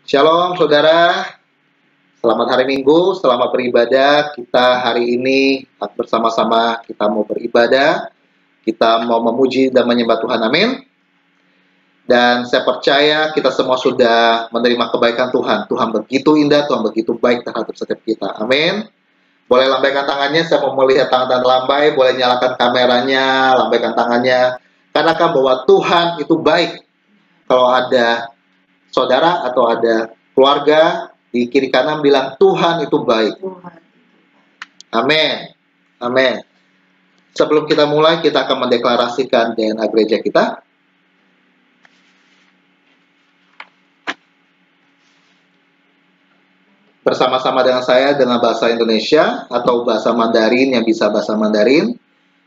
Shalom saudara, selamat hari Minggu, selamat beribadah. Kita hari ini bersama-sama kita mau beribadah, kita mau memuji dan menyembah Tuhan, amin. Dan saya percaya kita semua sudah menerima kebaikan Tuhan. Tuhan begitu indah, Tuhan begitu baik terhadap setiap kita, amin. Boleh lambaikan tangannya, saya mau melihat tangan lambai, boleh nyalakan kameranya, lambaikan tangannya. Katakan bahwa Tuhan itu baik. Kalau ada saudara atau ada keluarga di kiri kanan bilang Tuhan itu baik. Amin. Amin. Sebelum kita mulai, kita akan mendeklarasikan DNA gereja kita. Bersama-sama dengan saya dengan bahasa Indonesia atau bahasa Mandarin yang bisa bahasa Mandarin.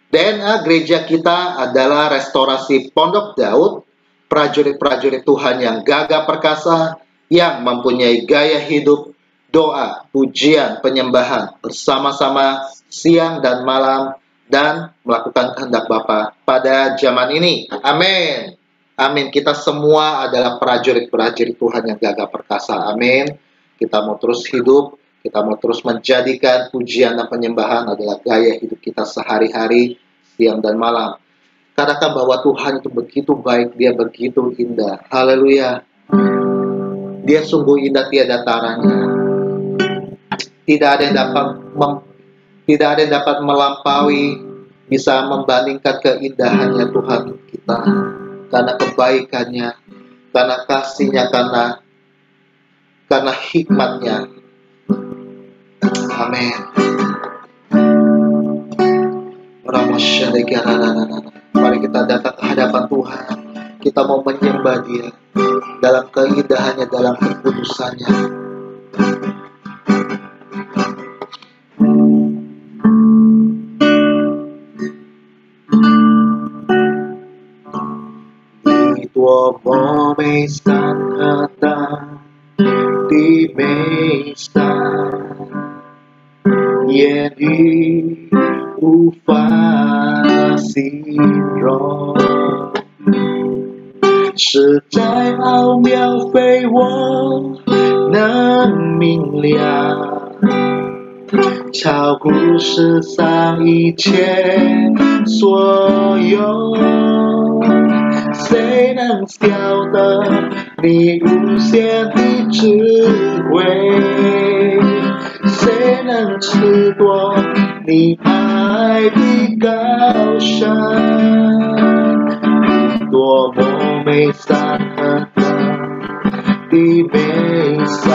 DNA gereja kita adalah restorasi Pondok Daud, prajurit-prajurit Tuhan yang gagah perkasa, yang mempunyai gaya hidup, doa, pujian, penyembahan, bersama-sama siang dan malam, dan melakukan kehendak Bapa pada zaman ini. Amin. Amin. Kita semua adalah prajurit-prajurit Tuhan yang gagah perkasa. Amin. Kita mau terus hidup, kita mau terus menjadikan pujian dan penyembahan adalah gaya hidup kita sehari-hari, siang dan malam. Katakan bahwa Tuhan itu begitu baik, Dia begitu indah. Haleluya. Dia sungguh indah tiada taranya. Tidak ada yang dapat melampaui, bisa membandingkan keindahannya Tuhan kita. Karena kebaikannya, karena kasihnya, karena hikmatnya. Amin. Mari kita datang ke hadapan Tuhan. Kita mau menyembah Dia dalam keindahannya, dalam kekudusannya. Di tua mesan kata di mesa, ye di ufa心容，实在奥妙非我能明了，超乎世上一切所有。谁能晓得你无限的智慧？谁能知多你爱的高深？多么美善的美善，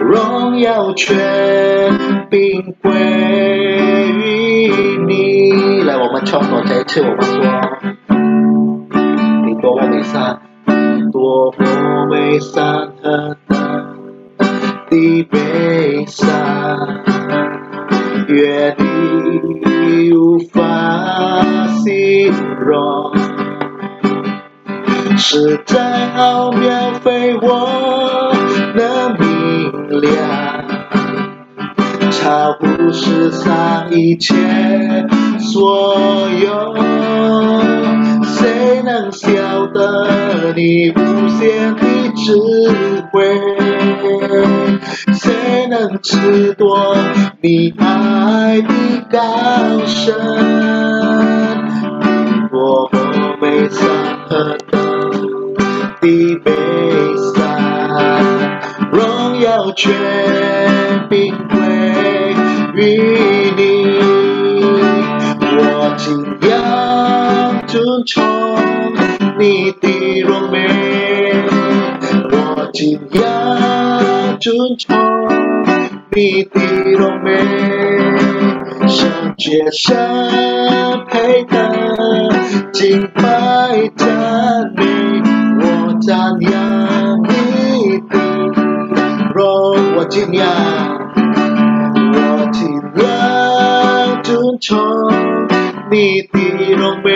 荣耀权柄归于你。来，我们从头再一次，我们说，你多么美善，多么美善的美善。愿你无法形容，实在奥妙非我能明了，超乎世上一切所有。谁能晓得你无限的智慧？谁能知多你爱的高深？多么美善的美善，荣耀权柄归于你。我敬仰尊崇你的荣美，我敬仰尊崇你的荣美，圣洁圣配的敬拜赞美，我赞扬你的荣，我敬仰尊崇你的荣美，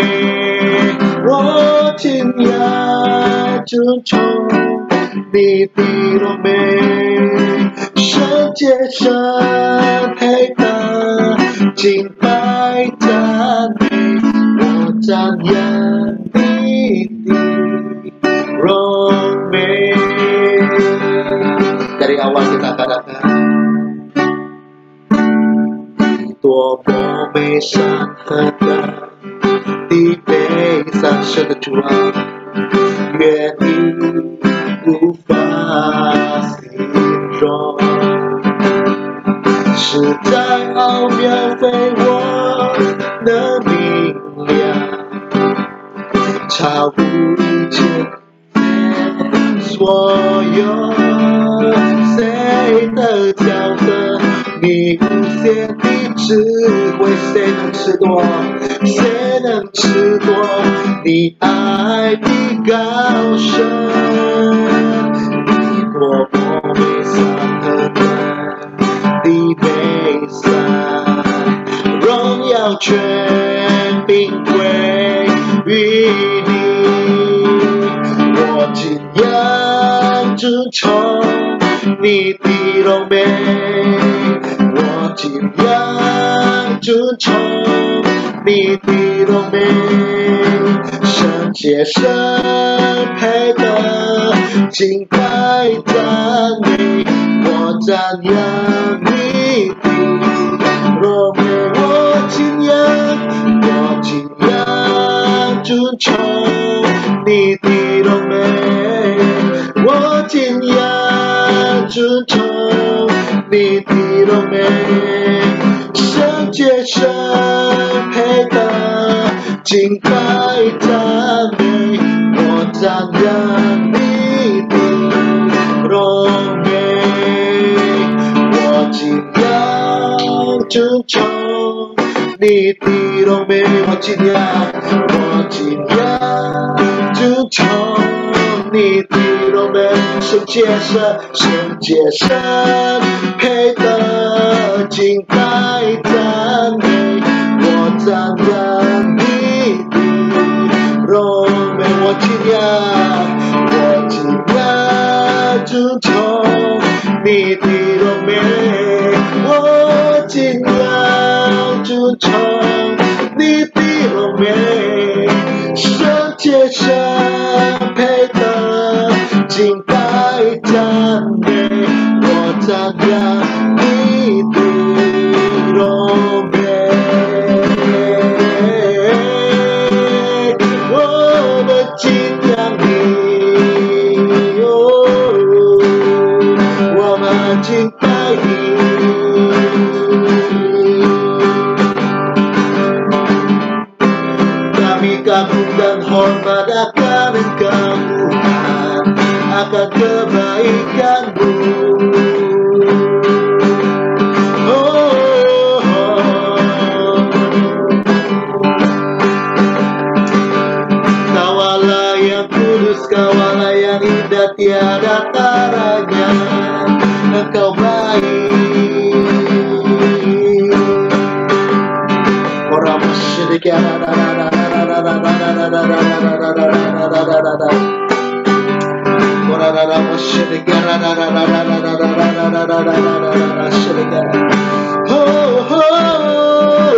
我敬仰尊崇你的荣美，圣洁圣配的敬拜赞美，我赞扬你的荣美。伤和感，的悲伤神的主啊，愿你无法形容，实在奥妙非我能明了，超乎一切所有，谁能晓得你无限的智慧？谁能知多？谁能知多你爱的高深？你过我悲伤和感的悲伤，荣耀权柄归于你，我敬仰尊崇你的荣美，我敬仰尊崇你的荣美，圣洁圣配的敬拜赞美，我赞扬你的荣美，我敬仰尊崇你的荣美，我敬仰尊崇你的荣美，圣洁圣配的敬拜赞美，我赞扬你的荣美，我敬仰尊崇你的荣美，我敬仰尊崇你的荣美，圣洁圣配的敬拜赞美，我赞扬你的荣美，我敬仰尊崇你的荣美，我敬仰尊崇你的荣美，圣洁圣配的敬拜赞美，我赞扬你的荣美，我们敬仰你，我们敬拜你。Kami kagum dan hormat akan Engkau Tuhan, akan kebaikan-Mu. Kaulah yang kudus, Kaulah yang indah, tiada taranya, Engkau baik. Orang musyrik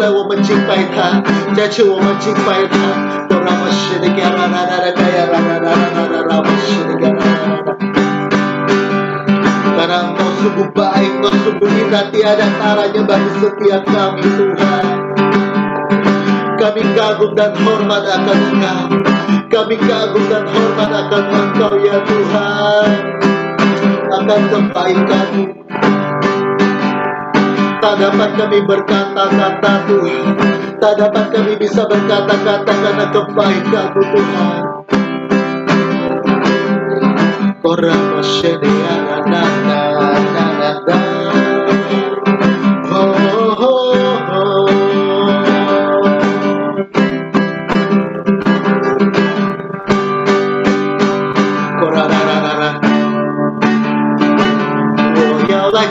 来我们敬拜他，再次我们敬拜他。Karena Engkau sungguh baik, Engkau sungguh indah, tiada taranya bagi setiap kami Tuhan. Kami kagum dan hormat akan Engkau, kami kagum dan hormat akan Engkau ya Tuhan, akan kebaikan-Mu. Tak dapat kami berkata-kata Tuhan, tak dapat kami bisa berkata-kata karena kebaikan-Mu Tuhan. Orang masyarakat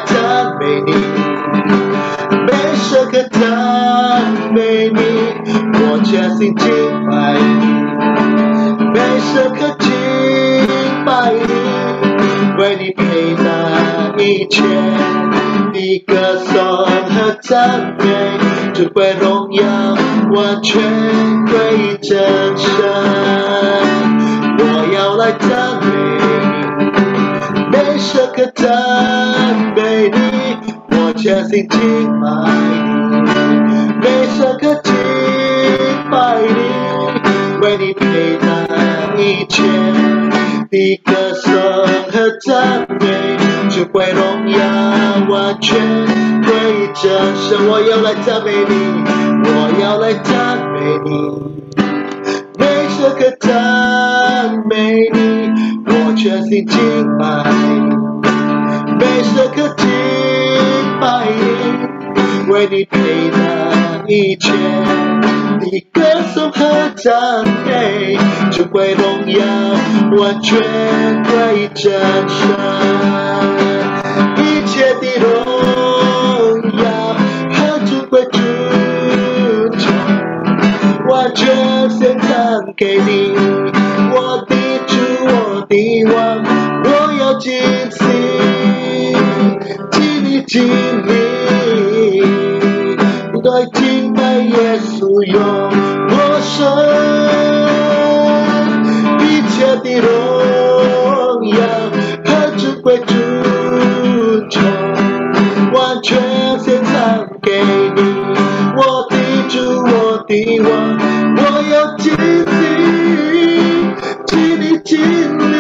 赞美你，每时刻赞美你，我全心敬拜你，每时刻敬拜你，为你配搭一切的歌颂和赞美，只会荣耀完全归真神。我要来赞美你，每时刻赞美你，我全心敬拜你，没什可敬拜你，为你配的一切的歌颂和赞美，只归荣耀完全归真神。我要来赞美你，我要来赞美你，没什可赞美你，我全心敬拜你，没什可敬拜你，为你配的一切的歌颂和赞美，只归荣耀完全归真神，一切的荣耀和尊贵尊崇完全献上给你，我的主，我的王，我要尽心尽力尽力来敬拜耶稣用我生，一切的荣耀和尊贵尊崇完全献上给你，我的主，我的王，我要尽心尽力尽力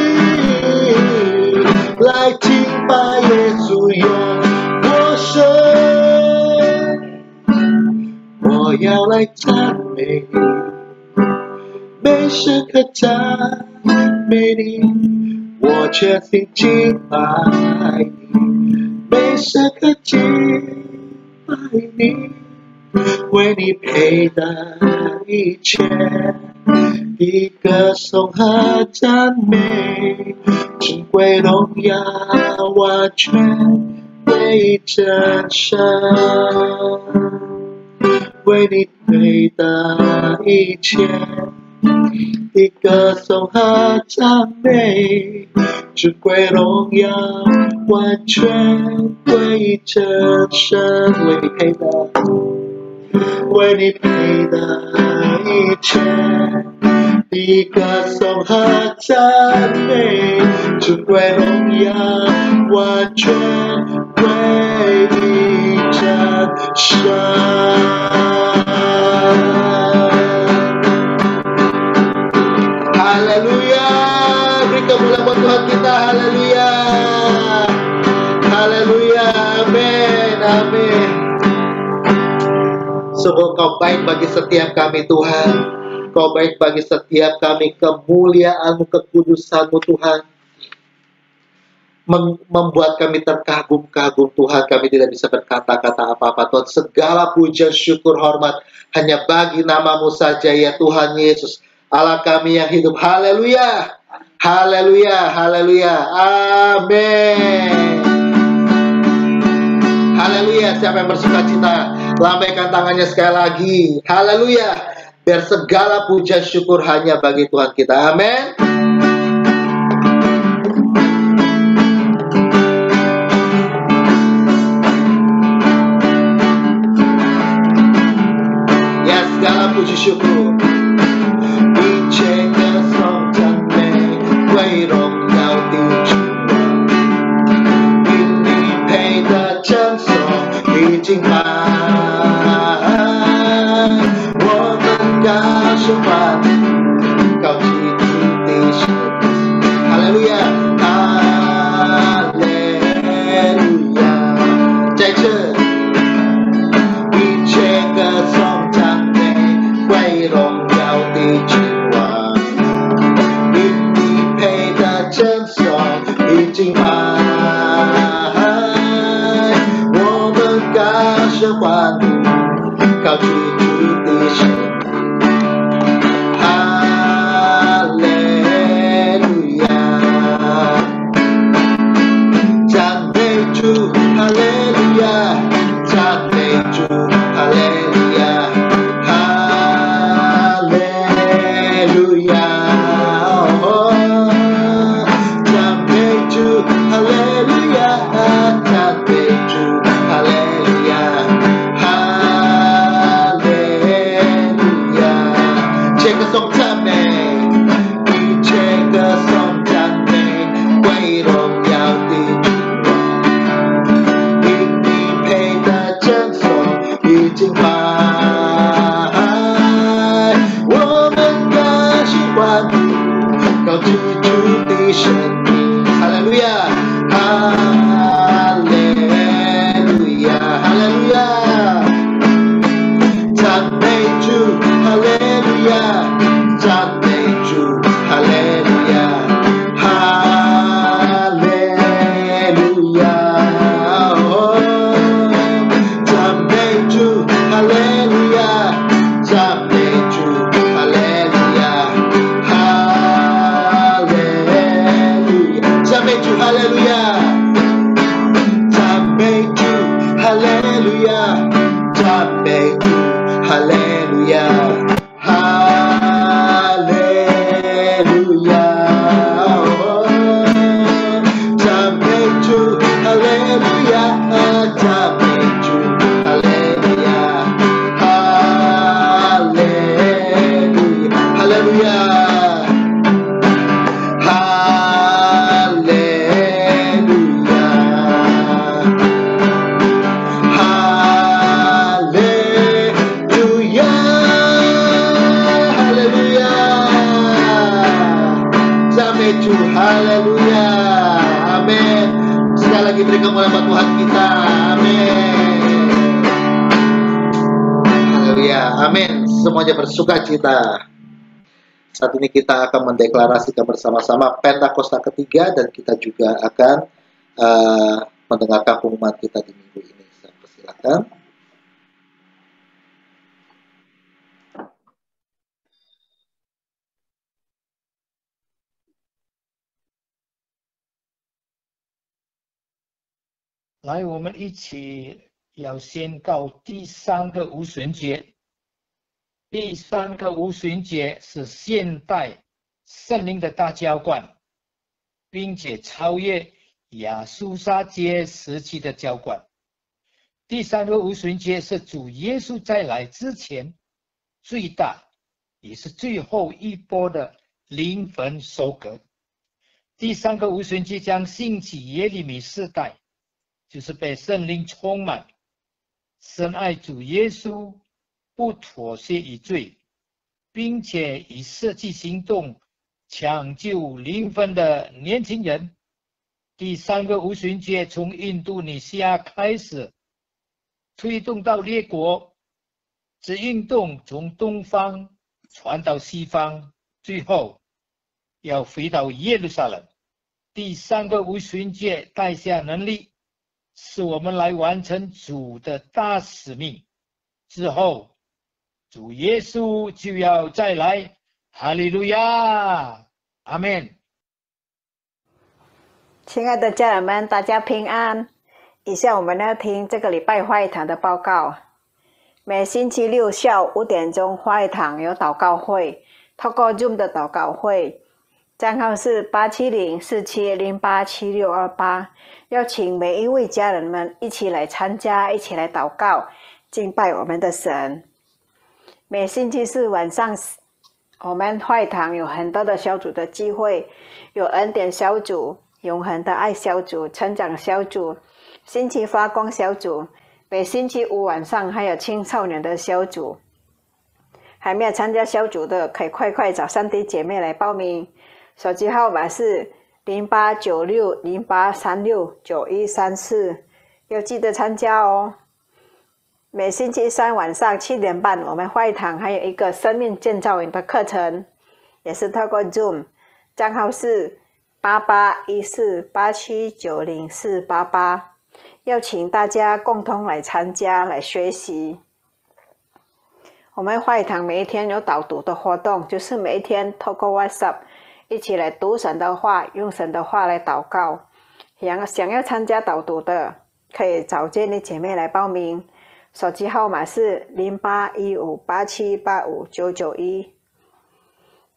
来敬拜耶稣用我生，我要来赞美你，没事可赞美你，我全心敬拜你，没事可敬拜你，为你配的一切的歌颂和赞美，只归荣耀完全归真神，为你配的一切的歌颂和赞美，只归荣耀完全归真神，为你配的，为你配的一切的歌颂和赞美，只归荣耀完全归真神。Haleluya, beri kemuliaan buat Tuhan kita. Haleluya, haleluya, amin, amin. Sungguh Kau baik bagi setiap kami Tuhan, Kau baik bagi setiap kami, kemuliaan-Mu, kekudusan-Mu Tuhan membuat kami terkagum-kagum Tuhan. Kami tidak bisa berkata-kata apa-apa Tuhan. Segala pujian, syukur, hormat hanya bagi nama-Mu saja ya Tuhan Yesus, Allah kami yang hidup. Haleluya, haleluya, haleluya, amin. Haleluya. Siapa yang bersuka cita, lambaikan tangannya sekali lagi. Haleluya. Biar segala pujian syukur hanya bagi Tuhan kita. Amin. Ya, segala puji syukur. 主主的生命。哈利路亚，哈利路亚，哈利路亚，赞美主，哈利路亚，赞美主，哈利路亚，哈利路亚，赞美主，哈利路亚，赞美主，哈利路亚，哈利路亚，赞美主，哈利路亚，赞美主，哈利路亚，赞美主，哈利路亚，哈利路亚，赞美主，哈利路亚，赞美主，哈利路亚，哈利路亚，哈利路亚，哈利路亚，哈利路亚，哈利路亚，赞美主，哈利路亚，amin. Sekali lagi beri kemuliaan buat Tuhan kita, amin. Haleluya, amin. Semuanya bersuka cita. Saat ini kita akan mendeklarasikan bersama-sama Pentakosta ketiga dan kita juga akan mendengarkan pengumuman kita di minggu ini. Saya persilakan. 来，我们一起要宣告第三个无旬节。第三个无旬节是现代圣灵的大浇灌，并且超越亚述沙节时期的浇灌。第三个无旬节是主耶稣再来之前最大也是最后一波的灵魂收割。第三个无旬节将兴起耶利米世代，就是被圣灵充满，深爱主耶稣，不妥协于罪，并且以实际行动抢救灵魂的年轻人。第三个无旬节从印度尼西亚开始，推动到列国，这运动从东方传到西方，最后要回到耶路撒冷。第三个无旬节带下能力，是我们来完成主的大使命。之后主耶稣就要再来，哈利路亚，阿们。亲爱的家人们，大家平安。以下我们要听这个礼拜花语堂的报告。每星期六下午5点钟，花语堂有祷告会，透过 Zoom 的祷告会，账号是87047087628，邀请每一位家人们一起来参加，一起来祷告，敬拜我们的神。每星期四晚上，我们花语堂有很多的小组的机会，有恩典小组、永恒的爱小组、成长小组、星期发光小组，每星期五晚上还有青少年的小组。还没有参加小组的，可以快快找3弟姐妹来报名。手机号码是089608369134，要记得参加哦。每星期三晚上7点半，我们花语堂还有一个生命建造营的课程，也是透过 Zoom， 账号是881487904488，邀请大家共同来参加来学习。我们花语堂每一天有导读的活动，就是每一天透过 WhatsApp 一起来读神的话，用神的话来祷告。想要参加导读的，可以找建立姐妹来报名。手机号码是0815878591。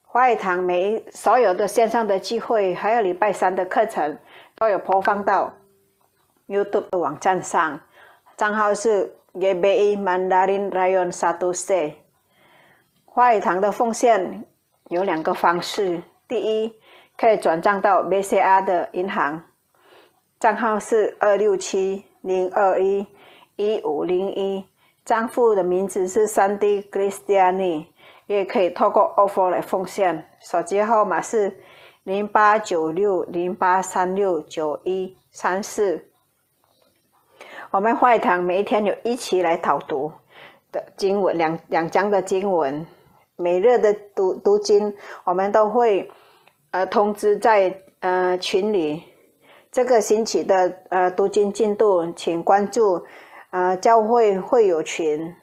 花语堂所有的线上的聚会，还有礼拜三的课程，都有播放到 YouTube 的网站上，账号是 GBI Mandarin Rayon 1C。花语堂的奉献有2个方式，第一，可以转账到 BCA 的银行，账号是267-021-1501，账户的名字是3D Cristiani， 也可以透过 OFO 来奉献，手机号码是089608369134。我们会堂每一天有一起来导读的经文，两章的经文，每日的读经，我们都会通知在群里。这个星期的读经进度，请关注教会会友群。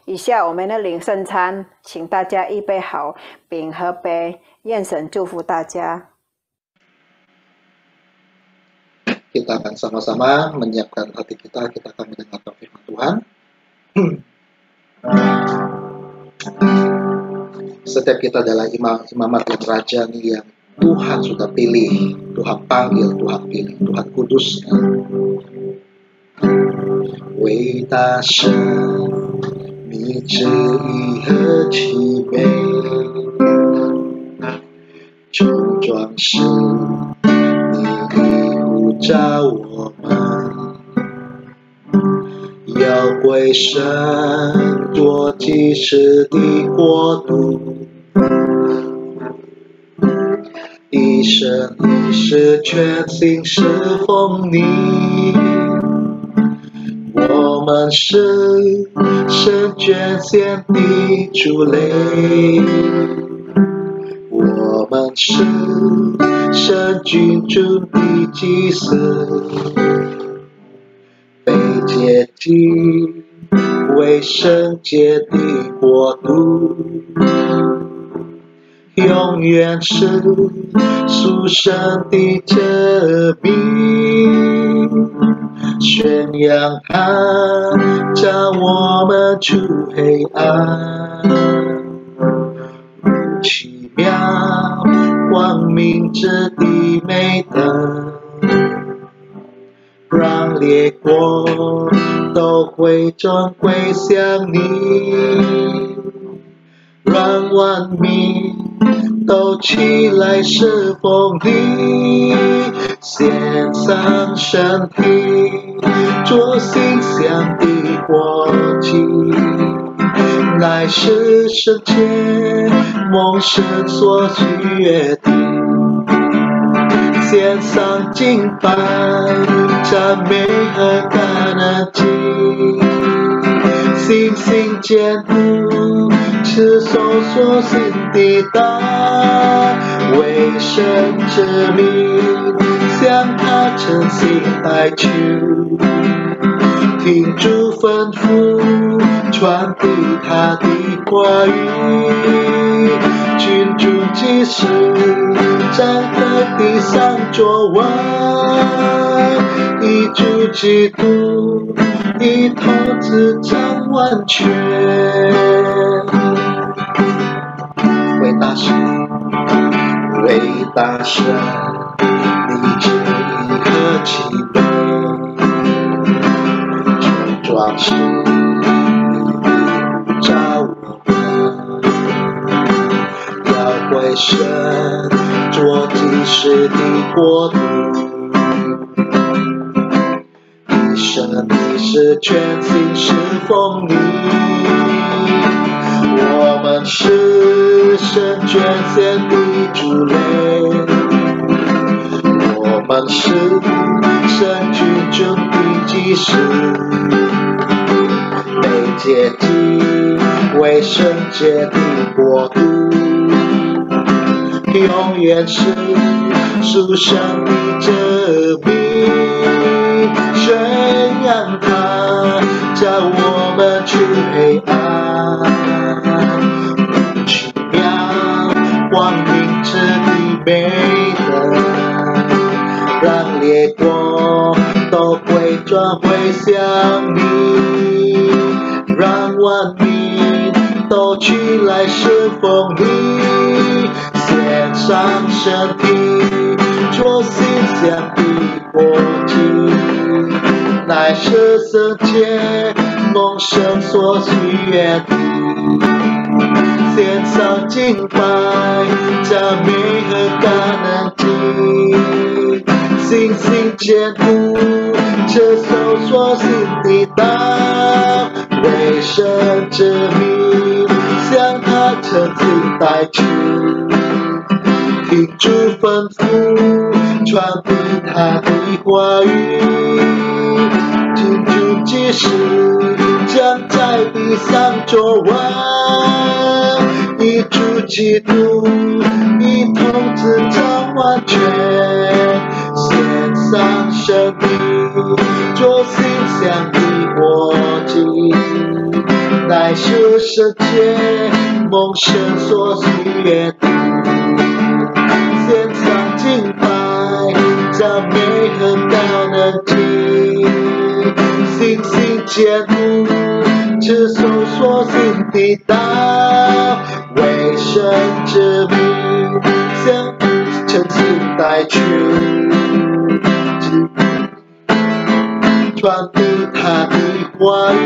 以下我们的领圣餐，请大家预备好饼和杯，愿神祝福大家。Kita akan sama-sama menyiapkan hati kita akan mendengarkan firman Tuhan. Setiap kita adalah imamat yang rajani yang Tuhan sudah pilih, Tuhan panggil, Tuhan pilih, Tuhan kuduskan. 伟大神，你旨意何其美，冲撞时召我们要归神做祭司的国度，一生一世全心侍奉你。我们是神拣选的主类，我们是神君主的祭司，被接进为圣洁的国度，永远是属神的子民，宣扬它，将我们出黑暗，奇妙光明之的美德，让列国都会转归向你，让万民都起来侍奉你，献上身体，做馨香的火祭，乃是圣洁蒙神所喜悦的，献上敬拜、赞美和感恩祭，信心坚固，持守所信的道，为神之名，向他诚心代求，听主吩咐，传递他的话语，君主祭司，站在地上作王，以主基督，以头子掌完全。伟大神，伟大神，你旨意何其美，冲撞时你召我们，要归神做祭司的国度，一生一世全心侍奉你，我们是神拣选的主类，我们是神君主的祭司，被接进为圣洁的国度，永远是属神的子民，宣扬他，叫我们出黑暗，奇妙光明之的美德，让列国都会转回向你，让万民都起来侍奉你，献上身体，做馨香的火祭，乃是圣洁蒙神所喜悦的，献上敬拜、赞美和感恩祭，信心坚固，持守所信的道，为神之名，向他诚心代求，停住吩咐，传递他的话语，进驻即时，将在地上作王，以主基督，以统治掌完全，献上生命，做馨香的火祭，乃是世界蒙神所喜悦的，献上敬拜，赞美和高能敬，信心坚固，持守所信的道，为神之名，向诚心带去，传递他的话语，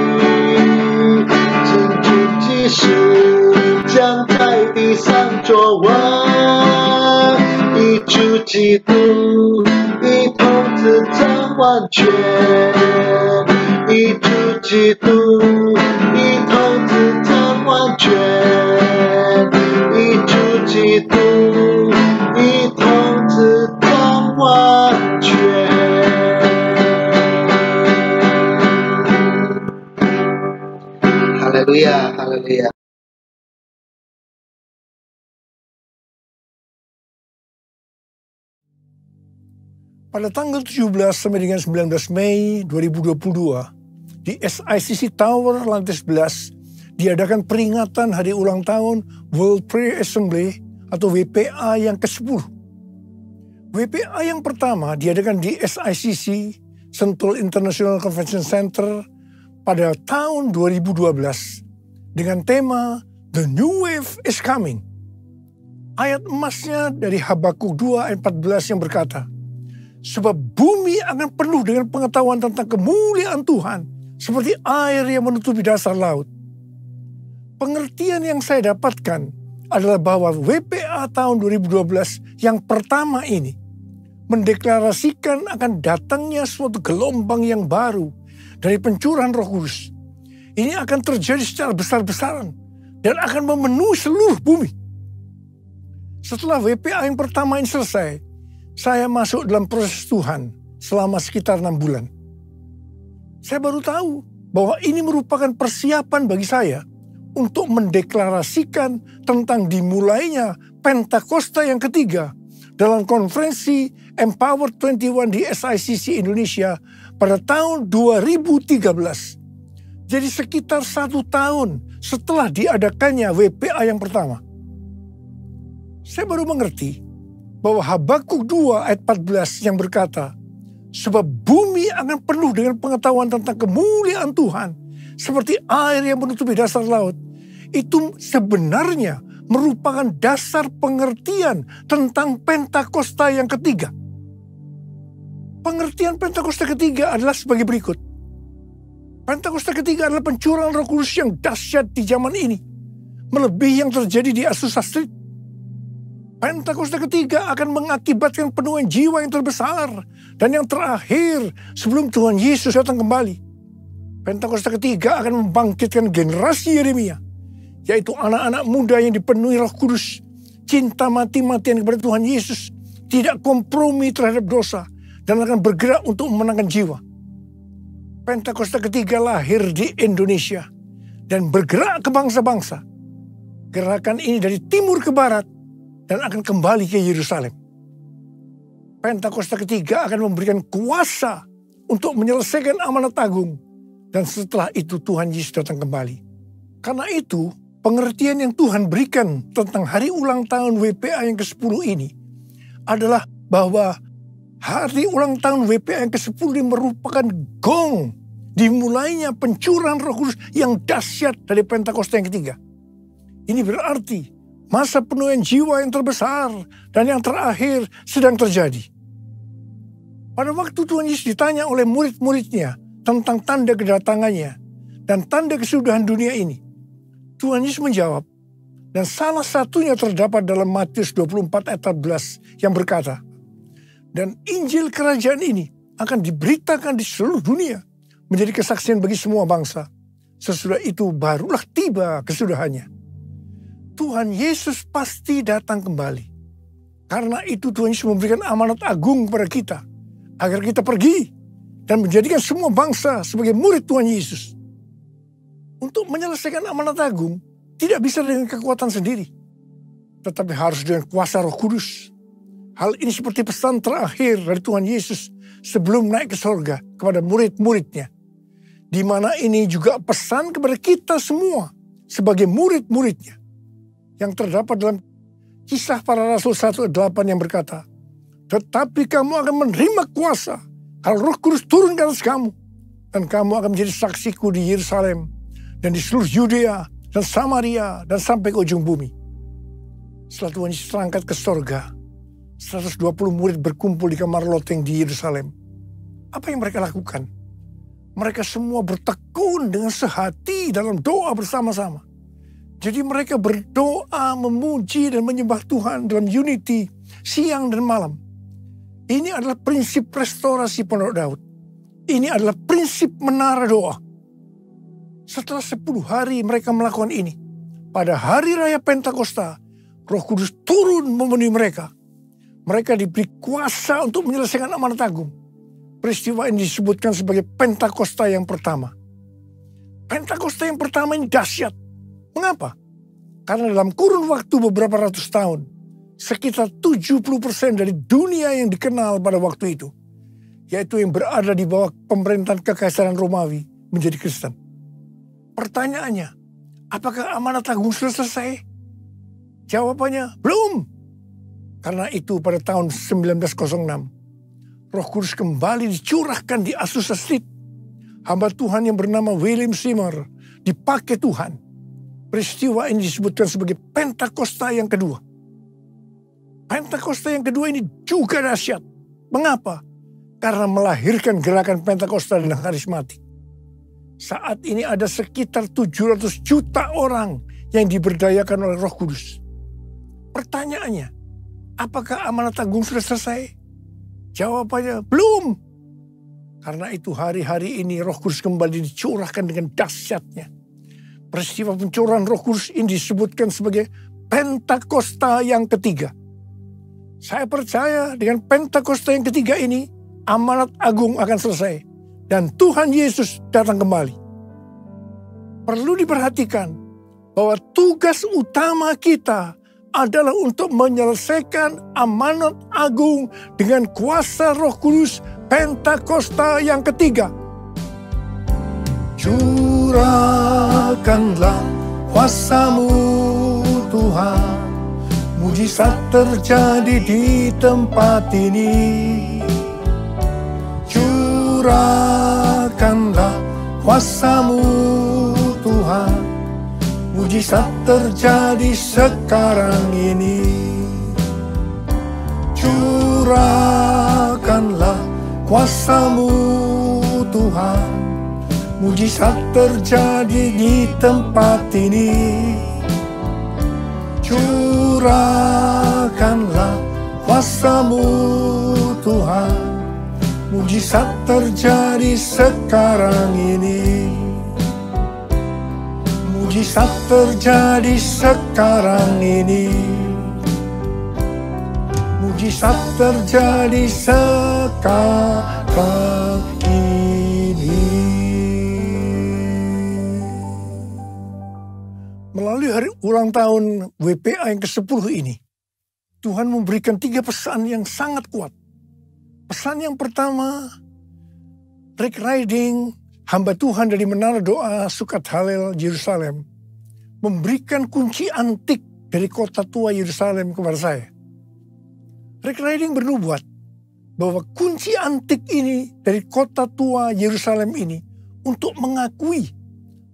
进驻即时，将在地上作王，以主基督，以统治掌完全，以主基督，以统治掌完全，以主基督，以统治掌完全。Haleluya, haleluya. Pada tanggal 17 sampai dengan 19 Mei 2022, di SICC Tower lantai 11, diadakan peringatan hari ulang tahun World Prayer Assembly atau WPA yang ke-10. WPA yang pertama diadakan di SICC, Sentul International Convention Center, pada tahun 2012 dengan tema The New Wave is Coming. Ayat emasnya dari Habakuk 2 ayat 14 yang berkata, sebab bumi akan penuh dengan pengetahuan tentang kemuliaan Tuhan seperti air yang menutupi dasar laut. Pengertian yang saya dapatkan adalah bahwa WPA tahun 2012 yang pertama ini mendeklarasikan akan datangnya suatu gelombang yang baru dari pencurahan Roh Kudus. Ini akan terjadi secara besar-besaran dan akan memenuhi seluruh bumi. Setelah WPA yang pertama ini selesai, saya masuk dalam proses Tuhan selama sekitar 6 bulan. Saya baru tahu bahwa ini merupakan persiapan bagi saya untuk mendeklarasikan tentang dimulainya Pentakosta yang ketiga dalam konferensi Empower 21 di SICC Indonesia pada tahun 2013. Jadi sekitar 1 tahun setelah diadakannya WPA yang pertama. Saya baru mengerti bahwa Habakuk 2 ayat 14 yang berkata, sebab bumi akan penuh dengan pengetahuan tentang kemuliaan Tuhan seperti air yang menutupi dasar laut. Itu sebenarnya merupakan dasar pengertian tentang Pentakosta yang ketiga. Pengertian Pentakosta ketiga adalah sebagai berikut. Pentakosta ketiga adalah pencurahan Roh Kudus yang dahsyat di zaman ini, melebihi yang terjadi di Azusa Street. Pentakosta ketiga akan mengakibatkan penuhan jiwa yang terbesar dan yang terakhir sebelum Tuhan Yesus datang kembali. Pentakosta ketiga akan membangkitkan generasi Yeremia, yaitu anak-anak muda yang dipenuhi Roh Kudus, cinta mati-matian kepada Tuhan Yesus, tidak kompromi terhadap dosa, dan akan bergerak untuk memenangkan jiwa. Pentakosta ketiga lahir di Indonesia dan bergerak ke bangsa-bangsa. Gerakan ini dari timur ke barat dan akan kembali ke Yerusalem. Pentakosta ketiga akan memberikan kuasa untuk menyelesaikan amanat agung, dan setelah itu Tuhan Yesus datang kembali. Karena itu, pengertian yang Tuhan berikan tentang hari ulang tahun WPA yang ke-10 ini adalah bahwa hari ulang tahun WPA yang ke-10 ini merupakan gong dimulainya pencurahan Roh Kudus yang dahsyat dari Pentakosta yang ketiga. Ini berarti masa penuhan jiwa yang terbesar dan yang terakhir sedang terjadi. Pada waktu Tuhan Yesus ditanya oleh murid-muridnya tentang tanda kedatangannya dan tanda kesudahan dunia ini, Tuhan Yesus menjawab, dan salah satunya terdapat dalam Matius 24 ayat 14 yang berkata, dan Injil kerajaan ini akan diberitakan di seluruh dunia menjadi kesaksian bagi semua bangsa. Sesudah itu barulah tiba kesudahannya. Tuhan Yesus pasti datang kembali. Karena itu Tuhan Yesus memberikan amanat agung kepada kita. Agar kita pergi dan menjadikan semua bangsa sebagai murid Tuhan Yesus. Untuk menyelesaikan amanat agung, tidak bisa dengan kekuatan sendiri. Tetapi harus dengan kuasa Roh Kudus. Hal ini seperti pesan terakhir dari Tuhan Yesus sebelum naik ke sorga kepada murid-muridnya. Di mana ini juga pesan kepada kita semua sebagai murid-muridnya. Yang terdapat dalam Kisah Para Rasul 1:8 yang berkata, tetapi kamu akan menerima kuasa kalau Roh Kudus turun ke atas kamu. Dan kamu akan menjadi saksiku di Yerusalem dan di seluruh Yudea dan Samaria dan sampai ke ujung bumi. Setelah Tuhan Yesus terangkat ke sorga, 120 murid berkumpul di kamar loteng di Yerusalem. Apa yang mereka lakukan? Mereka semua bertekun dengan sehati dalam doa bersama-sama. Jadi mereka berdoa, memuji dan menyembah Tuhan dalam unity siang dan malam. Ini adalah prinsip restorasi Pondok Daud. Ini adalah prinsip menara doa. Setelah 10 hari mereka melakukan ini. Pada hari raya Pentakosta, Roh Kudus turun memenuhi mereka. Mereka diberi kuasa untuk menyelesaikan amanat agung. Peristiwa ini disebutkan sebagai Pentakosta yang pertama. Pentakosta yang pertama ini dahsyat. Mengapa? Karena dalam kurun waktu beberapa ratus tahun, sekitar 70% dari dunia yang dikenal pada waktu itu, yaitu yang berada di bawah pemerintahan Kekaisaran Romawi, menjadi Kristen. Pertanyaannya, apakah amanat agung sudah selesai? Jawabannya, belum. Karena itu pada tahun 1906, Roh Kudus kembali dicurahkan di Azusa Street. Hamba Tuhan yang bernama William Seymour dipakai Tuhan. Peristiwa ini disebutkan sebagai Pentakosta yang kedua. Pentakosta yang kedua ini juga dahsyat. Mengapa? Karena melahirkan gerakan Pentakosta dan karismatik. Saat ini ada sekitar 700 juta orang yang diberdayakan oleh Roh Kudus. Pertanyaannya, apakah amanat agung sudah selesai? Jawabannya, belum. Karena itu hari-hari ini Roh Kudus kembali dicurahkan dengan dahsyatnya. Peristiwa pencurahan Roh Kudus ini disebutkan sebagai Pentakosta yang ketiga. Saya percaya dengan Pentakosta yang ketiga ini, amanat agung akan selesai. Dan Tuhan Yesus datang kembali. Perlu diperhatikan bahwa tugas utama kita adalah untuk menyelesaikan amanat agung dengan kuasa Roh Kudus Pentakosta yang ketiga. Curahkanlah kuasa-Mu Tuhan, mujizat terjadi di tempat ini. Curahkanlah kuasa-Mu Tuhan, mujizat terjadi sekarang ini. Curahkanlah kuasa-Mu Tuhan, mujizat terjadi di tempat ini. Curahkanlah kuasa-Mu Tuhan, mujizat terjadi sekarang ini. Mujizat terjadi sekarang ini. Mujizat terjadi sekarang ini. Melalui hari ulang tahun WPA yang ke-10 ini, Tuhan memberikan 3 pesan yang sangat kuat. Pesan yang pertama, Rick Riding, hamba Tuhan dari Menara Doa Sukat Halel Yerusalem, memberikan kunci antik dari kota tua Yerusalem kepada saya. Rick Riding bernubuat bahwa kunci antik ini dari kota tua Yerusalem ini untuk mengakui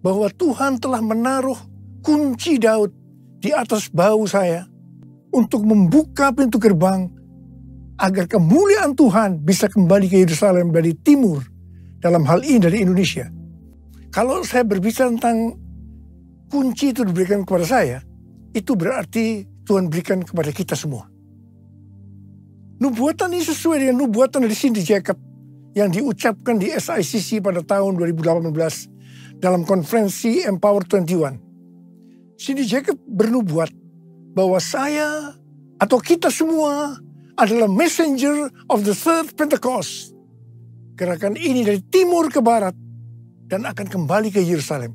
bahwa Tuhan telah menaruh kunci Daud di atas bahu saya untuk membuka pintu gerbang agar kemuliaan Tuhan bisa kembali ke Yerusalem dari timur, dalam hal ini dari Indonesia. Kalau saya berbicara tentang kunci itu diberikan kepada saya, itu berarti Tuhan berikan kepada kita semua. Nubuatan ini sesuai dengan nubuatan dari Cindy Jacob yang diucapkan di SICC pada tahun 2018 dalam konferensi Empower 21. Cindy Jacob bernubuat bahwa saya atau kita semua adalah messenger of the third Pentecost. Gerakan ini dari timur ke barat dan akan kembali ke Yerusalem.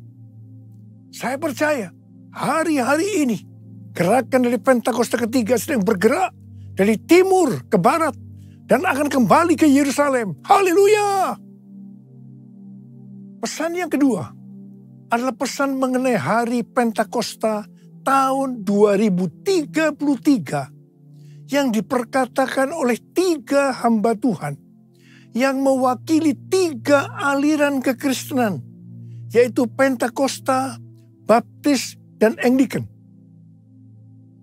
Saya percaya hari-hari ini gerakan dari Pentakosta ketiga sedang bergerak dari timur ke barat dan akan kembali ke Yerusalem. Haleluya! Pesan yang kedua adalah pesan mengenai hari Pentakosta tahun 2033 yang diperkatakan oleh 3 hamba Tuhan yang mewakili 3 aliran kekristenan, yaitu Pentakosta, Baptis, dan Anglican.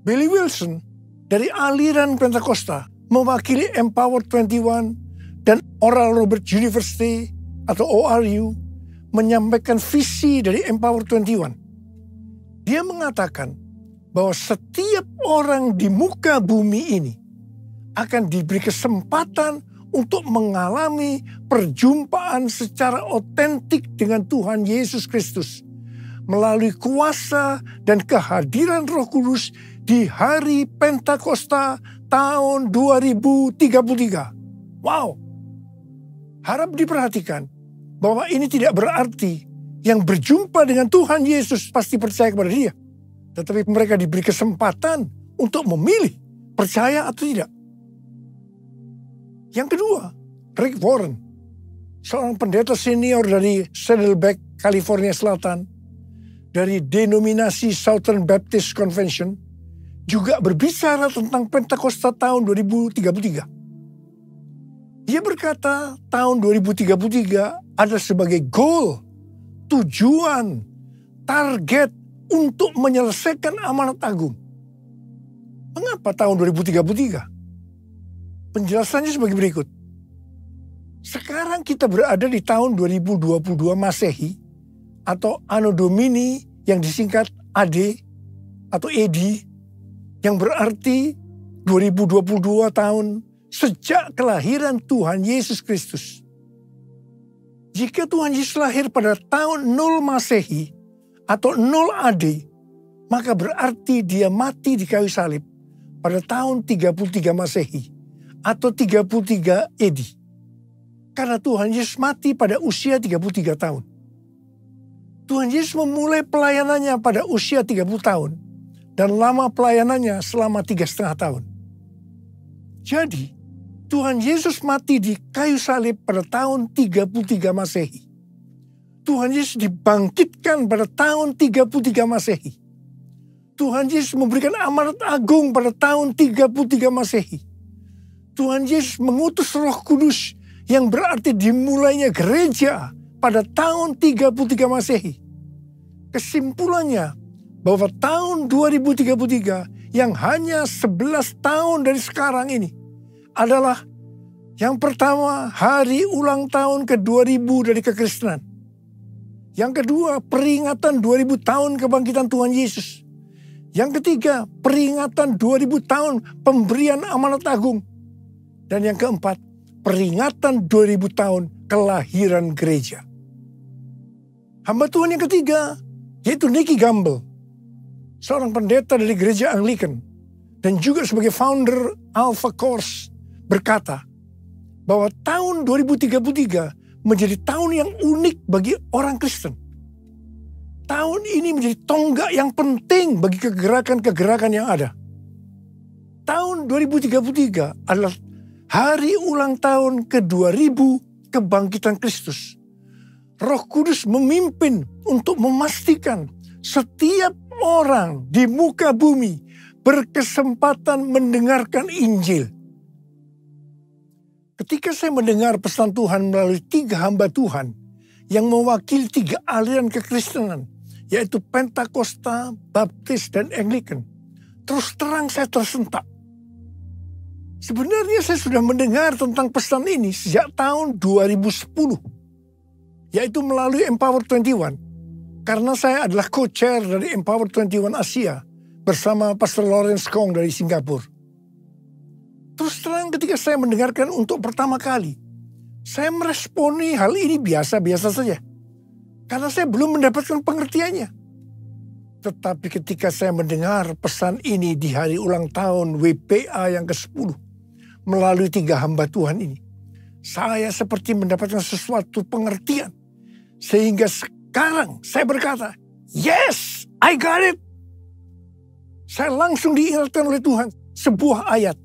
Billy Wilson dari aliran Pentakosta mewakili Empower 21 dan Oral Roberts University atau ORU menyampaikan visi dari Empower 21. Dia mengatakan bahwa setiap orang di muka bumi ini akan diberi kesempatan untuk mengalami perjumpaan secara otentik dengan Tuhan Yesus Kristus melalui kuasa dan kehadiran Roh Kudus di hari Pentakosta tahun 2033. Wow! Harap diperhatikan bahwa ini tidak berarti yang berjumpa dengan Tuhan Yesus pasti percaya kepada Dia. Tetapi mereka diberi kesempatan untuk memilih percaya atau tidak. Yang kedua, Rick Warren, seorang pendeta senior dari Saddleback, California Selatan, dari denominasi Southern Baptist Convention, juga berbicara tentang Pentakosta tahun 2033. Dia berkata tahun 2033 ada sebagai goal, tujuan, target untuk menyelesaikan amanat agung. Mengapa tahun 2033? Penjelasannya sebagai berikut. Sekarang kita berada di tahun 2022 Masehi atau Anno Domini yang disingkat AD atau AD yang berarti 2022 tahun sejak kelahiran Tuhan Yesus Kristus. Jika Tuhan Yesus lahir pada tahun 0 Masehi atau 0 AD, maka berarti dia mati di kayu salib pada tahun 33 Masehi atau 33 AD. Karena Tuhan Yesus mati pada usia 33 tahun. Tuhan Yesus memulai pelayanannya pada usia 30 tahun dan lama pelayanannya selama 3,5 tahun. Jadi, Tuhan Yesus mati di kayu salib pada tahun 33 Masehi. Tuhan Yesus dibangkitkan pada tahun 33 Masehi. Tuhan Yesus memberikan amanat agung pada tahun 33 Masehi. Tuhan Yesus mengutus Roh Kudus yang berarti dimulainya gereja pada tahun 33 Masehi. Kesimpulannya bahwa tahun 2033 yang hanya 11 tahun dari sekarang ini adalah yang pertama hari ulang tahun ke-2000 dari kekristenan. Yang kedua, peringatan 2000 tahun kebangkitan Tuhan Yesus. Yang ketiga, peringatan 2000 tahun pemberian amanat agung. Dan yang keempat, peringatan 2000 tahun kelahiran gereja. Hamba Tuhan yang ketiga, yaitu Nicky Gamble, seorang pendeta dari gereja Anglican, dan juga sebagai founder Alpha Course, berkata bahwa tahun 2033 menjadi tahun yang unik bagi orang Kristen. Tahun ini menjadi tonggak yang penting bagi kegerakan-kegerakan yang ada. Tahun 2033 adalah hari ulang tahun ke-2000 kebangkitan Kristus. Roh Kudus memimpin untuk memastikan setiap orang di muka bumi berkesempatan mendengarkan Injil. Ketika saya mendengar pesan Tuhan melalui 3 hamba Tuhan yang mewakili 3 aliran kekristenan, yaitu Pentakosta, Baptis, dan Anglican, terus terang saya tersentak. Sebenarnya saya sudah mendengar tentang pesan ini sejak tahun 2010, yaitu melalui Empower 21, karena saya adalah co-chair dari Empower 21 Asia bersama Pastor Lawrence Kong dari Singapura. Terus terang ketika saya mendengarkan untuk pertama kali, saya meresponi hal ini biasa-biasa saja. Karena saya belum mendapatkan pengertiannya. Tetapi ketika saya mendengar pesan ini di hari ulang tahun WPA yang ke-10 melalui 3 hamba Tuhan ini, saya seperti mendapatkan sesuatu pengertian. Sehingga sekarang saya berkata, yes, I got it. Saya langsung diingatkan oleh Tuhan sebuah ayat.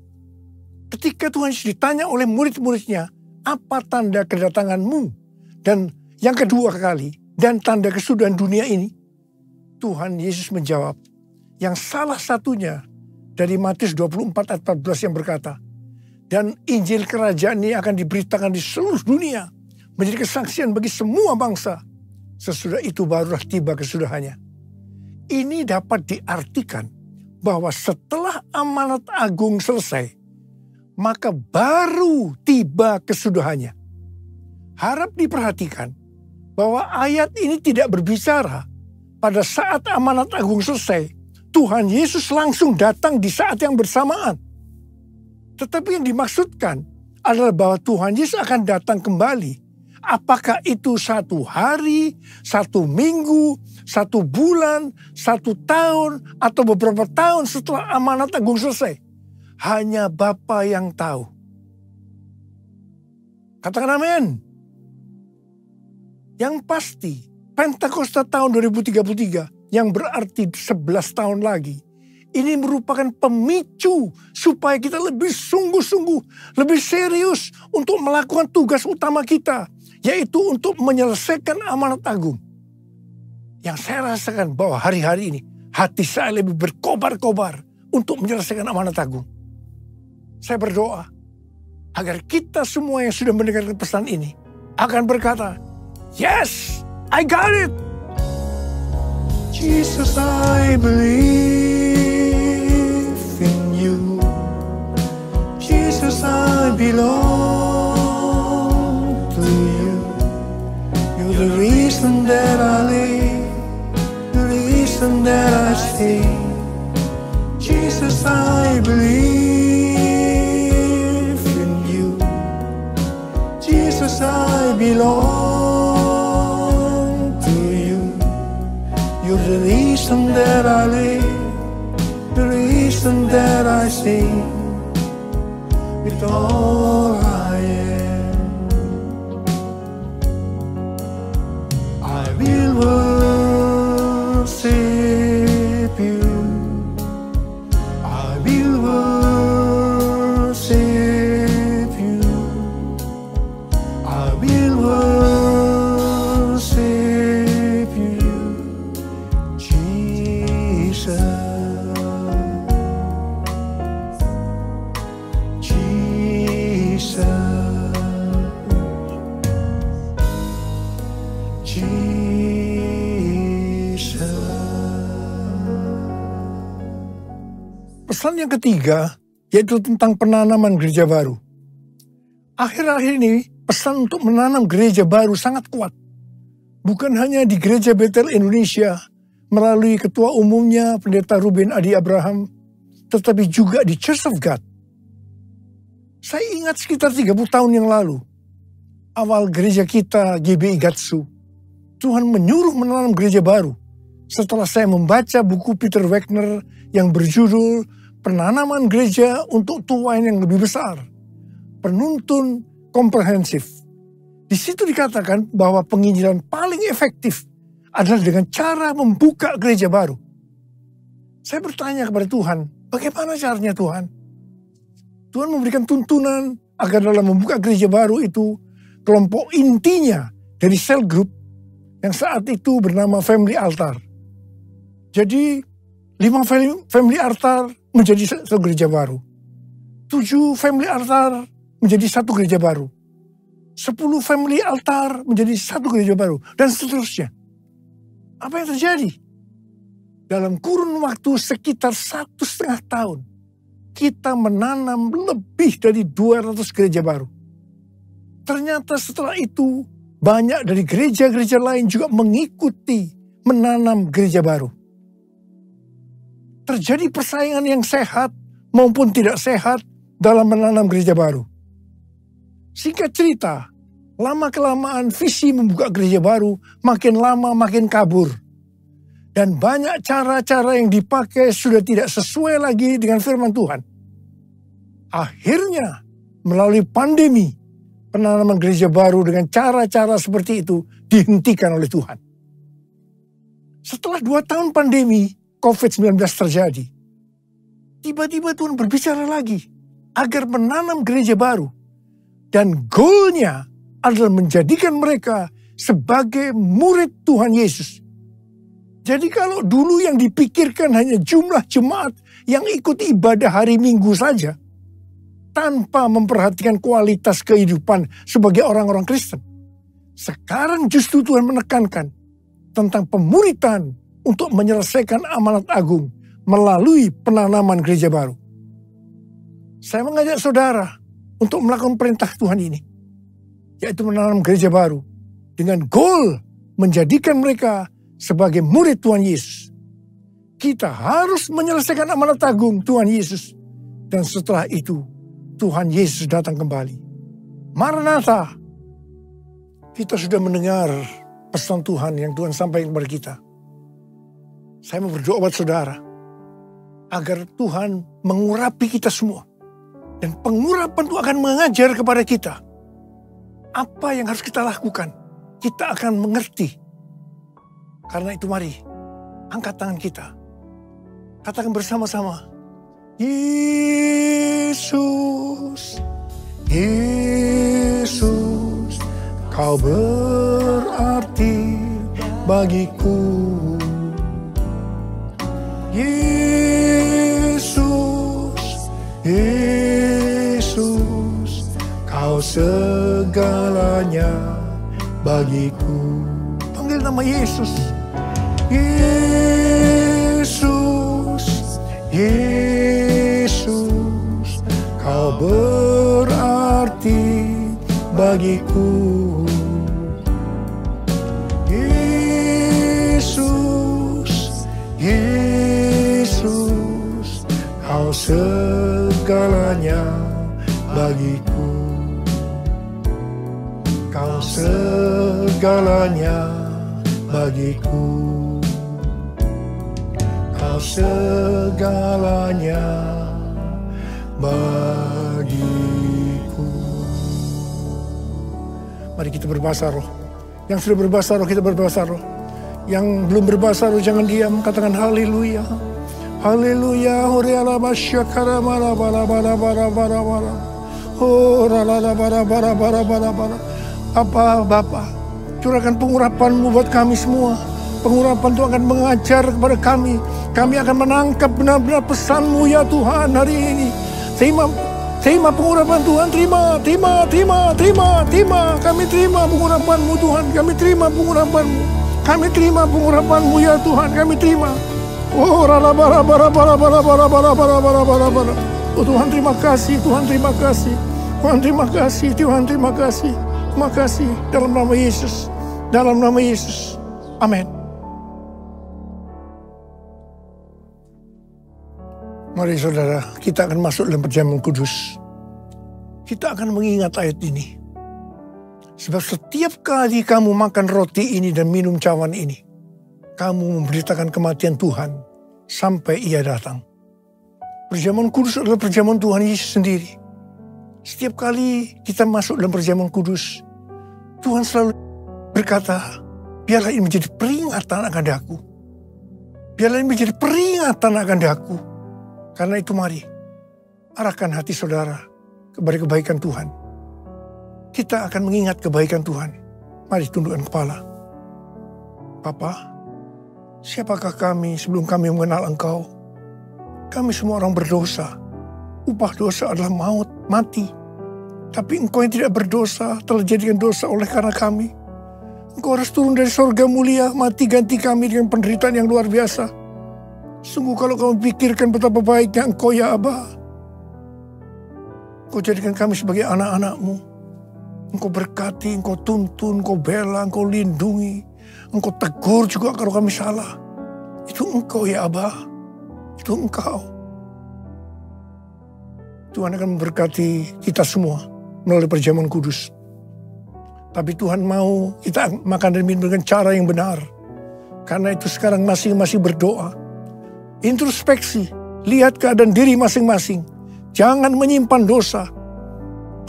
Ketika Tuhan Yesus ditanya oleh murid-muridnya, apa tanda kedatanganmu? Dan yang kedua kali, dan tanda kesudahan dunia ini, Tuhan Yesus menjawab, yang salah satunya dari Matius 24 ayat 14 yang berkata, dan Injil kerajaan ini akan diberitakan di seluruh dunia, menjadi kesaksian bagi semua bangsa. Sesudah itu barulah tiba kesudahannya. Ini dapat diartikan bahwa setelah amanat agung selesai, maka baru tiba kesudahannya. Harap diperhatikan bahwa ayat ini tidak berbicara pada saat amanat agung selesai, Tuhan Yesus langsung datang di saat yang bersamaan. Tetapi yang dimaksudkan adalah bahwa Tuhan Yesus akan datang kembali. Apakah itu 1 hari, 1 minggu, 1 bulan, 1 tahun, atau beberapa tahun setelah amanat agung selesai? Hanya Bapa yang tahu. Katakan amin. Yang pasti, Pentakosta tahun 2033 yang berarti 11 tahun lagi. Ini merupakan pemicu supaya kita lebih sungguh-sungguh, lebih serius untuk melakukan tugas utama kita. Yaitu untuk menyelesaikan amanat agung. Yang saya rasakan bahwa hari-hari ini hati saya lebih berkobar-kobar untuk menyelesaikan amanat agung. Saya berdoa agar kita semua yang sudah mendengarkan pesan ini akan berkata, yes, I got it. Jesus, I believe in you. Jesus, I belong to you. You're the reason that I live, the reason that I stay. Jesus, I believe in you. Jesus, I belong to you. You're the reason that I live, the reason that I sing. With all I am, I will worship you. I will worship you. I will worship you, Jesus. Pesan yang ketiga, yaitu tentang penanaman gereja baru. Akhir-akhir ini, pesan untuk menanam gereja baru sangat kuat. Bukan hanya di Gereja Betel Indonesia, melalui ketua umumnya Pendeta Ruben Adi Abraham, tetapi juga di Church of God. Saya ingat sekitar 30 tahun yang lalu, awal gereja kita GBI Gatsu, Tuhan menyuruh menanam gereja baru. Setelah saya membaca buku Peter Wagner yang berjudul Penanaman Gereja untuk Tuan yang Lebih Besar, penuntun komprehensif. Di situ dikatakan bahwa penginjilan paling efektif adalah dengan cara membuka gereja baru. Saya bertanya kepada Tuhan, bagaimana caranya Tuhan? Tuhan memberikan tuntunan agar dalam membuka gereja baru itu, kelompok intinya dari cell group yang saat itu bernama Family Altar. Jadi 5 family altar menjadi satu gereja baru. 7 family altar menjadi satu gereja baru. 10 family altar menjadi satu gereja baru. Dan seterusnya. Apa yang terjadi? Dalam kurun waktu sekitar 1,5 tahun, kita menanam lebih dari 200 gereja baru. Ternyata setelah itu, banyak dari gereja-gereja lain juga mengikuti menanam gereja baru. Terjadi persaingan yang sehat maupun tidak sehat dalam menanam gereja baru. Singkat cerita, lama-kelamaan visi membuka gereja baru makin lama makin kabur. Dan banyak cara-cara yang dipakai sudah tidak sesuai lagi dengan firman Tuhan. Akhirnya melalui pandemi, penanaman gereja baru dengan cara-cara seperti itu dihentikan oleh Tuhan. Setelah 2 tahun pandemi COVID-19 terjadi, tiba-tiba Tuhan berbicara lagi agar menanam gereja baru. Dan goalnya adalah menjadikan mereka sebagai murid Tuhan Yesus. Jadi kalau dulu yang dipikirkan hanya jumlah jemaat yang ikut ibadah hari Minggu saja, tanpa memperhatikan kualitas kehidupan sebagai orang-orang Kristen. Sekarang justru Tuhan menekankan tentang pemuritan untuk menyelesaikan amanat agung melalui penanaman gereja baru. Saya mengajak saudara untuk melakukan perintah Tuhan ini, yaitu menanam gereja baru dengan goal menjadikan mereka sebagai murid Tuhan Yesus. Kita harus menyelesaikan amanat agung Tuhan Yesus, dan setelah itu Tuhan Yesus datang kembali. Maranatha. Kita sudah mendengar pesan Tuhan yang Tuhan sampaikan kepada kita. Saya mau berdoa buat saudara agar Tuhan mengurapi kita semua. Dan pengurapan itu akan mengajar kepada kita apa yang harus kita lakukan. Kita akan mengerti. Karena itu mari, angkat tangan kita. Katakan bersama-sama. Yesus, Yesus, Kau berarti bagiku. Yesus, Yesus, Kau segalanya bagiku. Panggil nama Yesus. Yesus, Yesus, Kau berarti bagiku. Yesus, Yesus, Kau segalanya bagiku. Kau segalanya bagiku. Kau segalanya bagiku. Mari kita berbahasa roh. Yang sudah berbahasa roh, kita berbahasa roh. Yang belum berbahasa roh, jangan diam. Katakan haleluya. Haleluya. Horiala basyakara bara bara bara bara bara bara. Horala bara bara bara bara bara. Bapa, curahkan pengurapan-Mu buat kami semua. Pengurapan itu akan mengajar kepada kami. Kami akan menangkap benar-benar pesan-Mu ya Tuhan hari ini. Terima pengurapan Tuhan. Terima. Kami terima pengurapan-Mu Tuhan. Kami terima pengurapan-Mu. Kami terima pengurapan-Mu ya Tuhan. Kami terima. Oh, rala bara bara bara bara bara bara bara bara bara bara. Oh Tuhan terima kasih. Tuhan terima kasih. Tuhan terima kasih. Tuhan terima kasih. Terima kasih dalam nama Yesus. Dalam nama Yesus. Amin. Mari saudara, kita akan masuk dalam perjamuan kudus. Kita akan mengingat ayat ini. Sebab setiap kali kamu makan roti ini dan minum cawan ini, kamu memberitakan kematian Tuhan sampai Ia datang. Perjamuan kudus adalah perjamuan Tuhan Yesus sendiri. Setiap kali kita masuk dalam perjamuan kudus, Tuhan selalu berkata, biarlah ini menjadi peringatan akan daku. Biarlah ini menjadi peringatan akan daku. Karena itu mari, arahkan hati saudara kepada kebaikan Tuhan. Kita akan mengingat kebaikan Tuhan. Mari tundukkan kepala. Bapa, siapakah kami sebelum kami mengenal Engkau? Kami semua orang berdosa. Upah dosa adalah maut, mati. Tapi Engkau yang tidak berdosa telah jadikan dosa oleh karena kami. Engkau harus turun dari surga mulia, mati ganti kami dengan penderitaan yang luar biasa. Sungguh kalau kamu pikirkan betapa baiknya Engkau ya Aba. Engkau jadikan kami sebagai anak-anak-Mu. Engkau berkati, Engkau tuntun, Engkau bela, Engkau lindungi. Engkau tegur juga kalau kami salah. Itu Engkau ya Aba. Itu Engkau. Tuhan akan memberkati kita semua melalui perjamuan kudus. Tapi Tuhan mau kita makan dan minum dengan cara yang benar. Karena itu sekarang masing-masing berdoa. Introspeksi, lihat keadaan diri masing-masing. Jangan menyimpan dosa.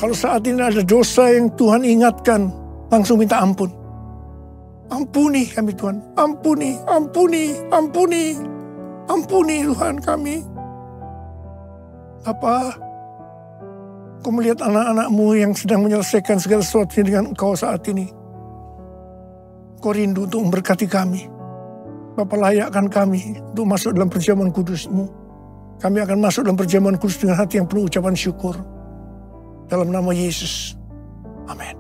Kalau saat ini ada dosa yang Tuhan ingatkan, langsung minta ampun. Ampuni kami Tuhan, ampuni, ampuni, ampuni. Ampuni Tuhan kami. Apa? Kau melihat anak-anakmu yang sedang menyelesaikan segala sesuatu dengan engkau saat ini. Kau rindu untuk memberkati kami. Bapa, layakkan kami untuk masuk dalam perjamuan kudus-Mu. Kami akan masuk dalam perjamuan kudus dengan hati yang penuh ucapan syukur. Dalam nama Yesus. Amin.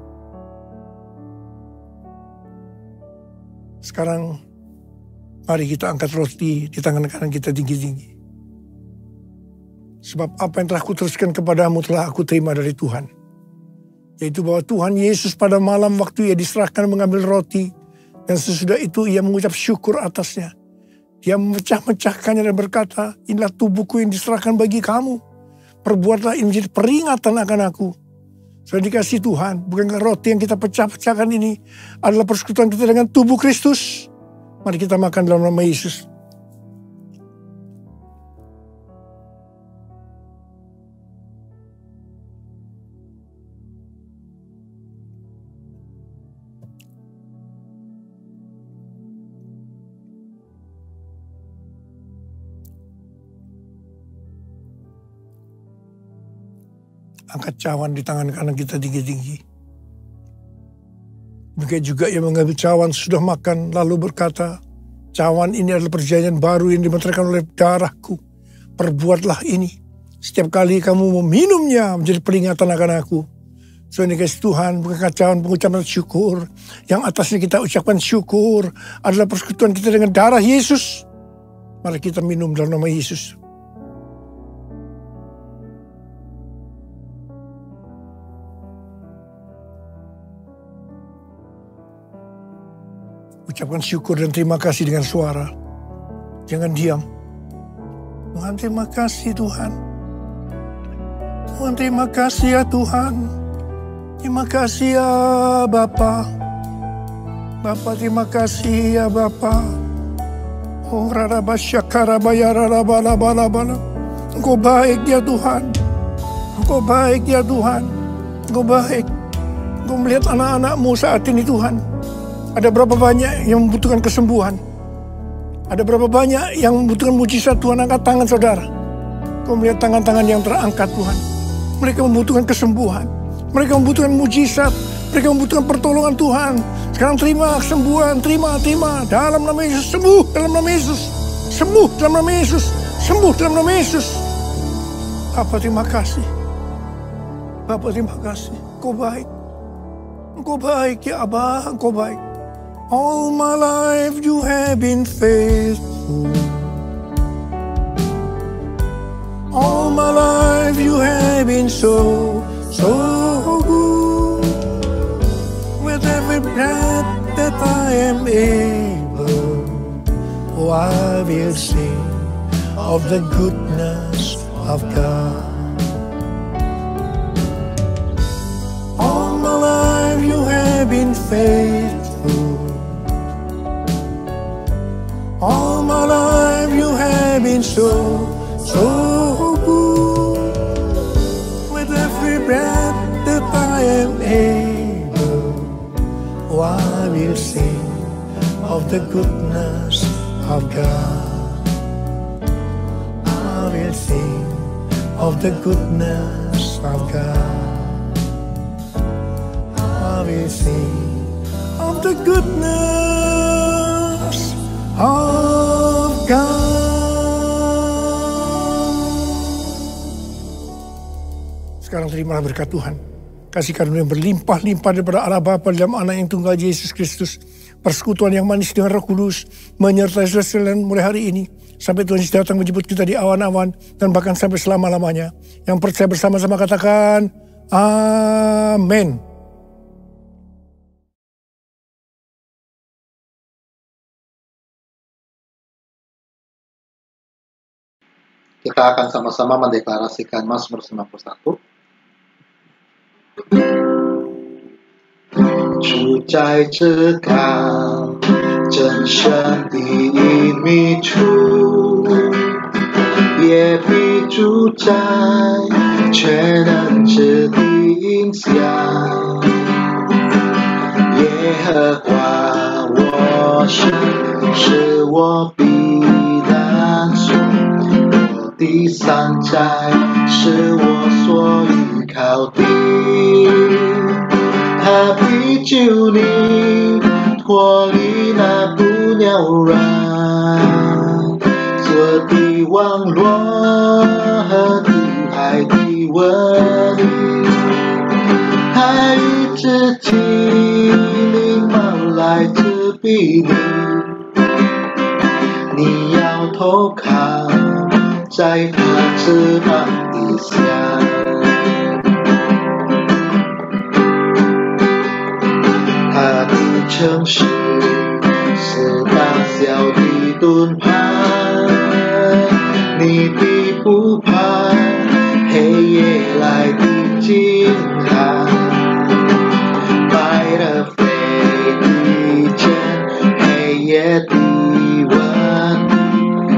Sekarang, mari kita angkat roti di tangan kanan kita tinggi-tinggi. Sebab apa yang telah kuteruskan kepadamu telah aku terima dari Tuhan. Yaitu bahwa Tuhan Yesus pada malam waktu ia diserahkan mengambil roti. Dan sesudah itu ia mengucap syukur atasnya. Dia memecah-mecahkannya dan berkata, inilah tubuhku yang diserahkan bagi kamu. Perbuatlah ini menjadi peringatan akan aku. Sudah dikasih Tuhan, bukankah roti yang kita pecah-pecahkan ini adalah persekutuan kita dengan tubuh Kristus? Mari kita makan dalam nama Yesus. Angkat cawan di tangan kanan kita tinggi-tinggi. Demikian juga ia mengambil cawan sudah makan lalu berkata, cawan ini adalah perjanjian baru yang dimeteraikan oleh darahku. Perbuatlah ini. Setiap kali kamu meminumnya menjadi peringatan akan aku. So ini guys, Tuhan bukan cawan pengucapan syukur. Yang atasnya kita ucapkan syukur adalah persekutuan kita dengan darah Yesus. Mari kita minum dalam nama Yesus. Ucapkan syukur dan terima kasih dengan suara. Jangan diam. Tuhan terima kasih Tuhan. Tuhan terima kasih ya Tuhan. Terima kasih ya Bapa. Bapa terima kasih ya Bapa. Oh raraba syakara bayara bala bala bala. Engkau baik ya Tuhan. Engkau baik ya Tuhan. Engkau baik. Engkau melihat anak-anakmu saat ini Tuhan. Ada berapa banyak yang membutuhkan kesembuhan? Ada berapa banyak yang membutuhkan mujizat Tuhan? Angkat tangan saudara. Kau melihat tangan-tangan yang terangkat Tuhan. Mereka membutuhkan kesembuhan. Mereka membutuhkan mujizat. Mereka membutuhkan pertolongan Tuhan. Sekarang terima kesembuhan. Terima. Dalam nama Yesus. Sembuh dalam nama Yesus. Sembuh dalam nama Yesus. Sembuh dalam nama Yesus. Bapa terima kasih. Bapa terima kasih. Engkau baik. Engkau baik ya Abah. Engkau baik. All my life you have been faithful. All my life you have been so good. With every breath that I am able, oh, I will sing of the goodness of God. All my life you have been faithful. All my life you have been so good. With every breath that I am able, oh, I will sing of the goodness of God. I will sing of the goodness of God. I will sing of the goodness of God. Sekarang terimalah berkat Tuhan. Kasih karunia yang berlimpah-limpah daripada Allah Bapa dalam Anak yang tunggal Yesus Kristus. Persekutuan yang manis dengan Roh Kudus menyertai saudara sekalian mulai hari ini. Sampai Tuhan Yesus datang menjemput kita di awan-awan dan bahkan sampai selama-lamanya. Yang percaya bersama-sama katakan amin. Kita akan sama-sama mendeklarasikan Mazmur 91. 主在这高真神的密处，也必住在全能之的荫下。耶和华我神是我避难所，我的山寨是我所依靠的。他必救你脱离那不鸟软做的网罗和毒害的蚊蝇，他与自己翎毛来遮蔽你，你要投靠在他翅膀底下。他的城市是大小的盾牌，你必不怕黑夜来的惊寒，白的飞的箭，黑夜的蚊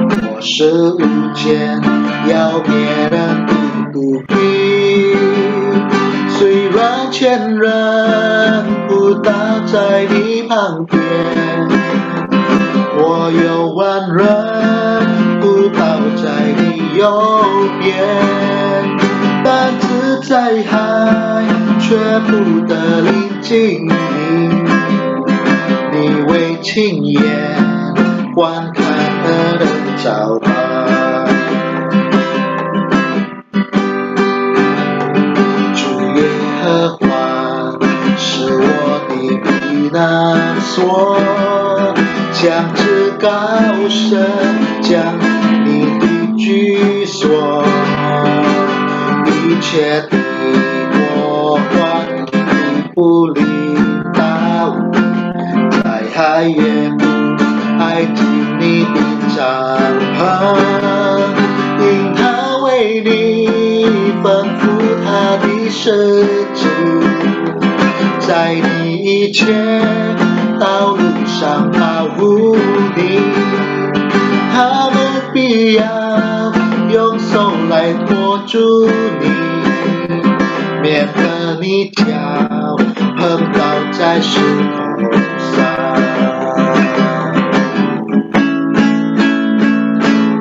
子，我是无间要灭人的毒病。虽然千人扑倒在你旁边，我有万人扑倒在你右边，但自在海却不得临近你，你为亲眼观看而能找到。主耶和华是我的避难所，将至高神将你的居所，一切的祸患必不临到你，在海也不挨近你的帐篷，因他为你吩咐他的使者，在你一切道路上保护你，他们必要用手来托住你，免得你脚碰倒在石头上。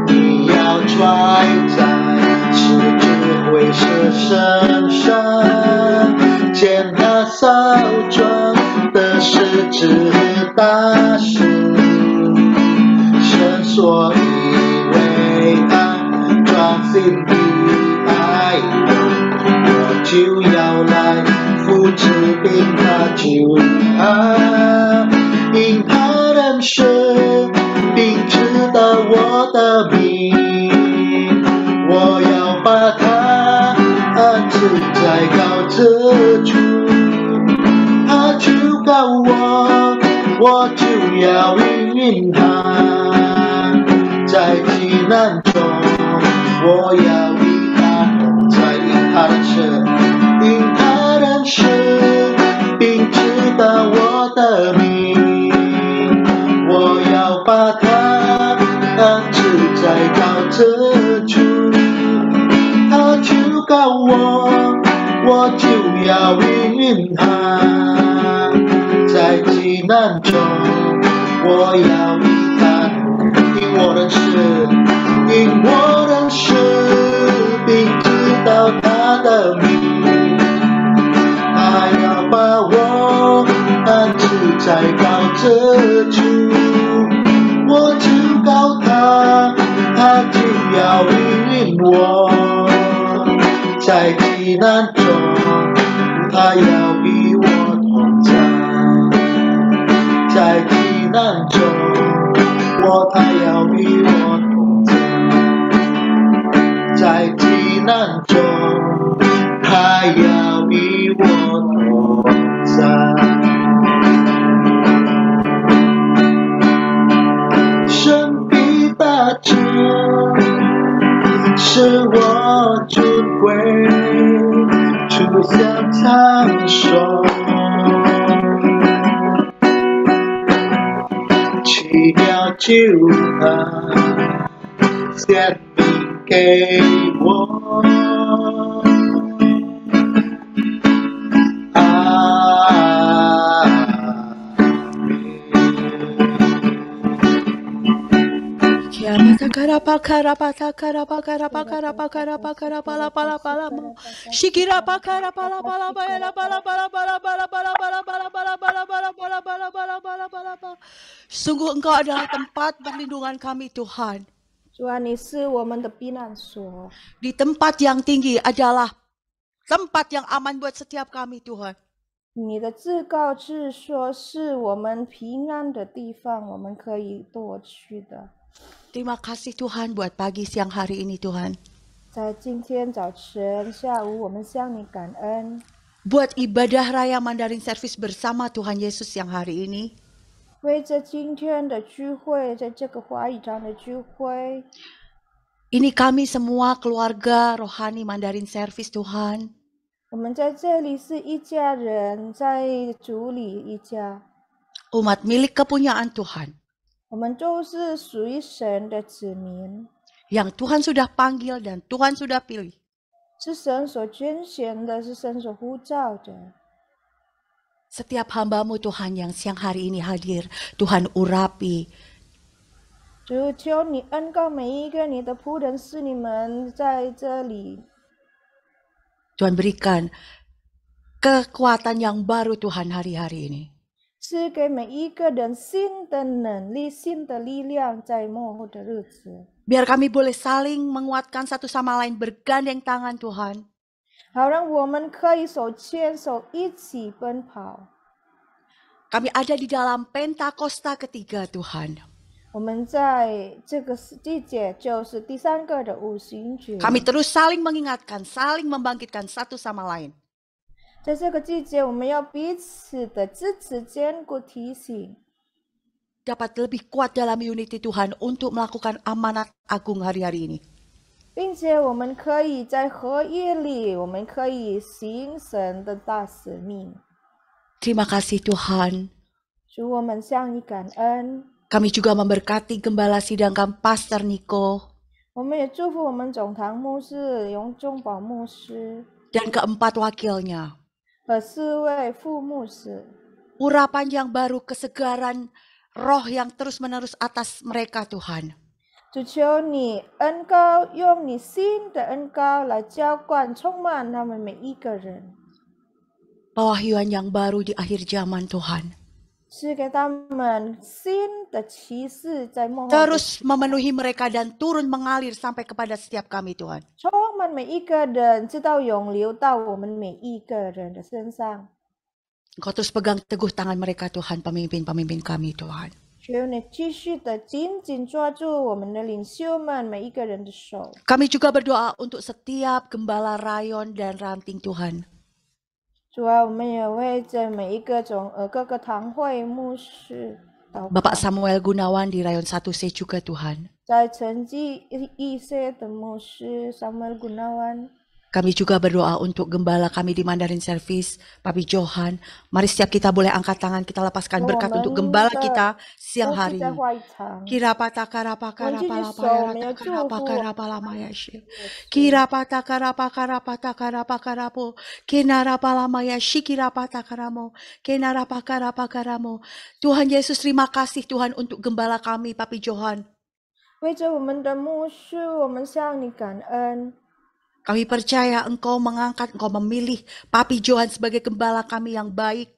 你要拽在狮子会蛇身上，见他少壮的狮子大事，神所以为他壮心的爱我就要来扶持并他救他，因他认识并知道我的名，我要把他安置在高者处，他求告我，我就要应允他，在急难中我要与他同在，因他认识，因他认识并知道我的名，我要把他安置在高者处，他求告我，我就要应允他，在急难中我要与他，因我认识，因我认识并知道他的名，他要把我安置在高者处，我求告他，他就要应允我，在急难中他要与我同在，在急难中他要与我同在，在急难中他要与我同在。神必大者使我尊贵，出享长寿， Tuhan显明给我。Sungguh Engkau adalah tempat perlindungan kami, Tuhan. 主啊，你是我们的避难所， Di tempat yang tinggi adalah tempat yang aman buat setiap kami, Tuhan. 你的至高之所是我们平安的地方，我们可以躲去的。 Terima kasih Tuhan buat pagi siang hari ini, Tuhan. 在今天早晨、下午，我们向你感恩， Buat ibadah raya Mandarin Service bersama Tuhan Yesus yang hari ini. 为这今天的聚会，在这个华语堂的聚会， Ini kami semua keluarga rohani Mandarin Service, Tuhan. 我们在这里是一家人，在主里一家， Umat milik kepunyaan Tuhan. 我们都是属于神的子民， Yang Tuhan sudah panggil dan Tuhan sudah pilih. 是神所拣选的，是神所呼召的。 Setiap hamba-Mu Tuhan yang siang hari ini hadir, Tuhan urapi. 主，求你恩膏每一个你的仆人，是你们在这里。 Tuhan berikan kekuatan yang baru Tuhan hari-hari ini. 赐给每一个人新的能力、新的力量，在末后的日子， Biar kami boleh saling menguatkan satu sama lain, bergandeng tangan Tuhan. 好让我们可以手牵手一起奔跑。 Kami ada di dalam Pentakosta ketiga Tuhan. 我们在这个季节，就是第三个的五旬节。 Kami terus saling mengingatkan, saling membangkitkan satu sama lain. 在这个季节，我们要彼此的支持、坚固、提醒， Dapat lebih kuat dalam unity Tuhan untuk melakukan amanat agung hari-hari ini. 并且我们可以在合一里，我们可以行神的大使命。 Terima kasih Tuhan. 主，我们向你感恩。 Kami juga memberkati Gembala Sidangkan Pastor Niko 我们也祝福我们总堂牧师永中保牧师 dan keempat wakilnya. 和4位副牧师， Urapan yang baru, kesegaran roh yang terus-menerus atas mereka Tuhan. 主求你恩膏，用你新的恩膏来浇灌、充满他们每一个人， Pewahyuan yang baru di akhir zaman Tuhan. 赐给他们新的启示，在幕后 Terus memenuhi mereka dan turun mengalir sampai kepada setiap kami Tuhan. 充满每一个人，直到涌流到我们每一个人的身上。 Engkau terus pegang teguh tangan mereka Tuhan, pemimpin-pemimpin kami Tuhan. 求你继续的紧紧抓住我们的领袖们每一个人的手。 Kami juga berdoa untuk setiap gembala rayon dan ranting Tuhan. 主啊，我们也为着每一个各个堂会牧师祷告， Bapak Samuel Gunawan di rayon 1C juga Tuhan. 在成绩一些的牧师 Samuel Gunawan， Kami juga berdoa untuk gembala kami di Mandarin Service, Papi Johan. Mari setiap kita boleh angkat tangan, kita lepaskan berkat untuk gembala kita siang 都 hari. 是在会堂。 Kirapata karapaka 我们继续 rapala 守，我们 payarata 要祝 karapa 福 karapala mayashi. Kirapata karapata karapa karapo. Kinarapala mayashi kirapata karamo. Kinarapa karapa karamo. Tuhan Yesus, terima kasih Tuhan untuk gembala kami, Papi Johan. 为着我们的牧师，我们向你感恩。 Kami percaya Engkau mengangkat, Engkau memilih Papi Johan sebagai gembala kami yang baik.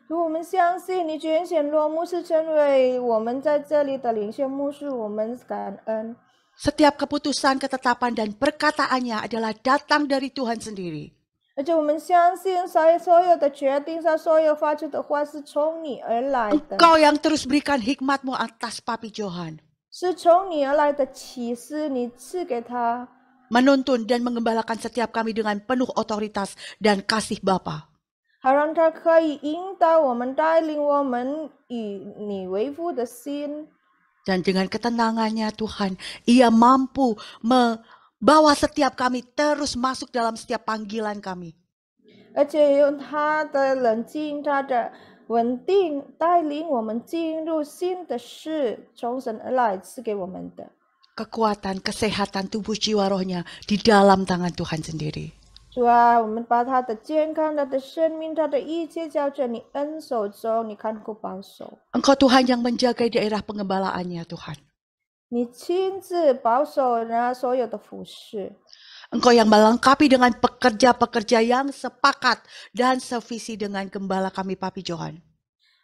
主，我们相信你拣选罗牧师成为我们在这里的领袖牧师，我们感恩。 Setiap keputusan, ketetapan, dan perkataannya adalah datang dari Tuhan sendiri. 而且我们相信，所有的决定，他所有发出的话是从你而来的， Engkau yang terus berikan hikmat-Mu atas Papi Johan. 是从你而来的启示，你赐给他。 Menuntun dan menggembalakan setiap kami dengan penuh otoritas dan kasih Bapa. 好让他可以引导我们、带领我们以你为父的心， Dan dengan ketenangannya Tuhan, Ia mampu membawa setiap kami terus masuk dalam setiap panggilan kami. 而且用他的冷静、他的稳定带领我们进入新的事，从神而来赐给我们的。 Kekuatan, kesehatan tubuh jiwa rohnya di dalam tangan Tuhan sendiri. 主啊，我们把他的健康、他的生命、他的一切交在你恩手中，你看顾保守。 Engkau Tuhan yang menjaga daerah pengembalaannya Tuhan. 你亲自保守所有的服饰。 Engkau yang melengkapi dengan pekerja-pekerja yang sepakat dan sevisi dengan gembala kami Papi Johan.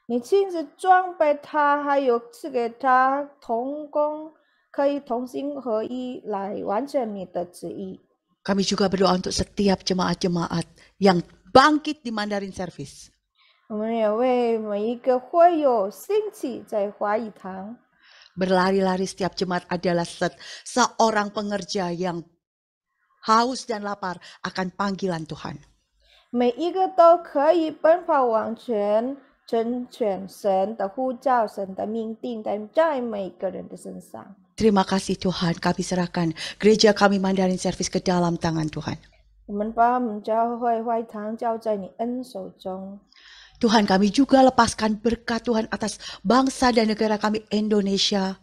你亲自装备他，还有赐给他同工，可以同心合一来完成你的旨意。 Kami juga berdoa untuk setiap jemaat-jemaat yang bangkit di Mandarin Service. 我们也为每一个会友兴起在华语堂。 Berlari-lari setiap jemaat adalah seorang pengerja yang haus dan lapar akan panggilan Tuhan. 每一个都可以奔跑往前，成全神的呼召，神的命定在每个人的身上。 Terima kasih Tuhan, kami serahkan gereja kami Mandarin Service ke dalam tangan Tuhan. 我们把我们教会会堂交在你恩手中。 Tuhan, kami juga lepaskan berkat Tuhan atas bangsa dan negara kami Indonesia.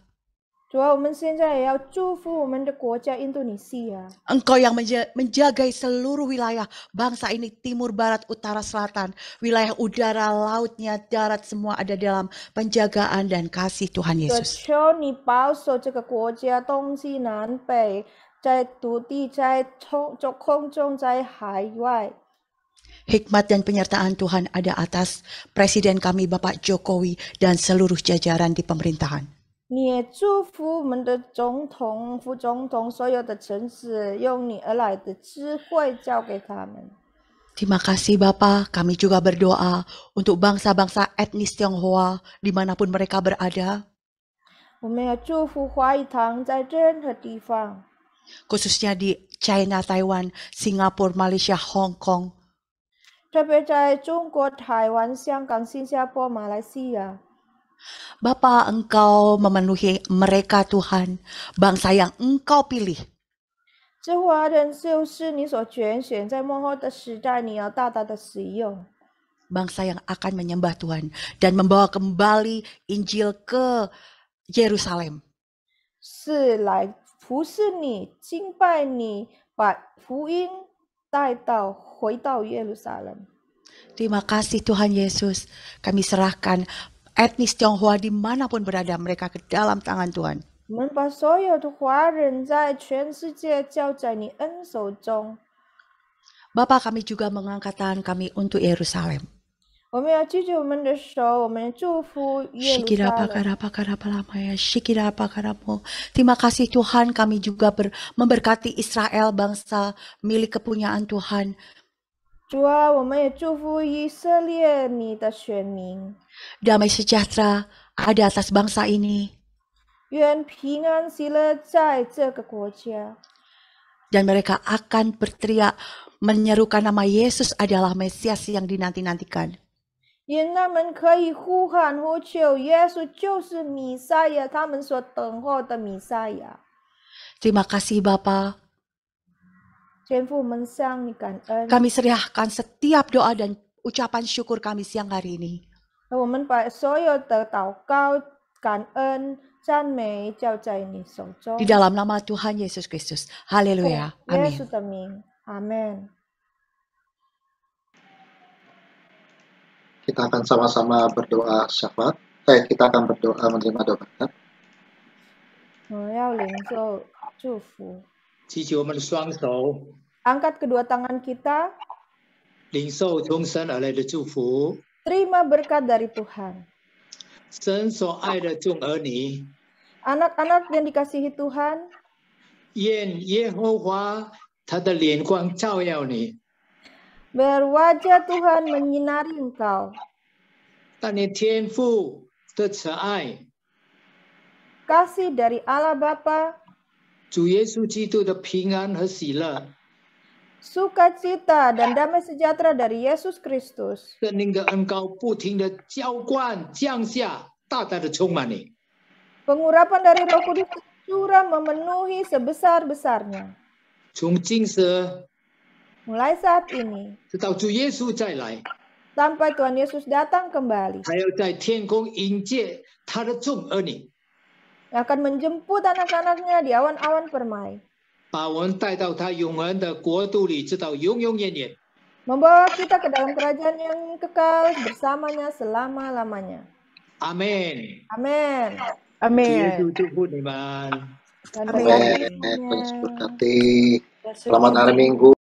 主啊，我们现在也要祝福我们的国家印度尼西亚。 Engkau yang menjagai seluruh wilayah bangsa ini, timur, barat, utara, selatan, wilayah udara, lautnya, darat, semua ada dalam penjagaan dan kasih Tuhan 所 Yesus. 求你保守这个国家东西南北，在土地，在空中，在海外。 Hikmat dan penyertaan Tuhan ada atas Presiden kami Bapak Jokowi dan seluruh jajaran di pemerintahan. 你也祝福我们的总统、副总统，所有的城市，用你而来的智慧交给他们。 Terima kasih Bapak, kami juga berdoa untuk bangsa-bangsa etnis Tionghoa dimanapun mereka berada. 我们也祝福华语堂在任何地方， Khususnya di China, Taiwan, Singapura, Malaysia, Hong Kong. 特别在中国、台湾、香港、新加坡、马来西亚。 Bapa, Engkau memenuhi mereka Tuhan, bangsa yang Engkau pilih. 这华人就是你所拣选，在末后的时代，你要大大的使用。 Bangsa yang akan menyembah Tuhan dan membawa kembali Injil ke Yerusalem. 是来服侍你、敬拜你，把福音回到耶路撒冷。 Terima kasih Tuhan Yesus, kami serahkan etnis Tionghoa dimanapun berada mereka ke dalam tangan Tuhan. 我们把所有的华人在全世界交在你恩手中。 Bapak, kami juga mengangkat tangan kami untuk Yerusalem. 我们要举起我们的手，我们祝福耶路撒冷。 Terima kasih Tuhan, kami juga memberkati Israel, bangsa milik kepunyaan Tuhan. 主啊，我们也祝福以色列你的选民。 Damai sejahtera ada atas bangsa ini. 愿平安喜乐在这个国家。 Dan mereka akan berteriak menyerukan nama Yesus adalah Mesias yang dinanti-nantikan. 愿他们可以呼喊呼求，耶稣就是弥赛亚，他们所等候的弥赛亚。 Terima kasih Bapa. 天父，我们向你感恩。 Kami serahkan setiap doa dan ucapan syukur kami siang hari ini. 我们把所有的祷告、感恩、赞美交在你手中。 Di dalam nama Tuhan Yesus Kristus. Haleluya. 耶稣 Amin. 的名，阿门。 Kita akan sama-sama berdoa syafaat. Kita akan berdoa menerima doa berkat. 我要领受祝福。 举起我们的双手， Angkat kedua tangan kita, 领受从神而来的祝福。 terima berkat dari Tuhan. 神所爱的众儿女， Anak-anak yang dikasihi Tuhan, 愿耶和华他的脸光照耀你， biar wajah Tuhan menyinari engkau. 但你天父的慈爱， Kasih dari Allah Bapa, 主耶稣基督的平安和喜乐， sukacita dan damai sejahtera dari Yesus Kristus, 圣灵的恩膏不停的浇灌降下，大大的充满你。 pengurapan dari Roh Kudus tercurah memenuhi sebesar-besarnya. 从今时 Mulai saat ini, 直到主耶稣再来， sampai Tuhan Yesus datang kembali. 还要在天空迎接他的众儿女， Yang akan menjemput anak-anaknya di awan-awan permai. 把我们带到他永恒的国度里，直到永永远远。 Membawa kita ke dalam kerajaan yang kekal bersamanya selama-lamanya. 阿门。 Amin. 主耶稣祝福你们。 Dan Amin. berkati. Tuhan Yesus berkati. Selamat hari Minggu.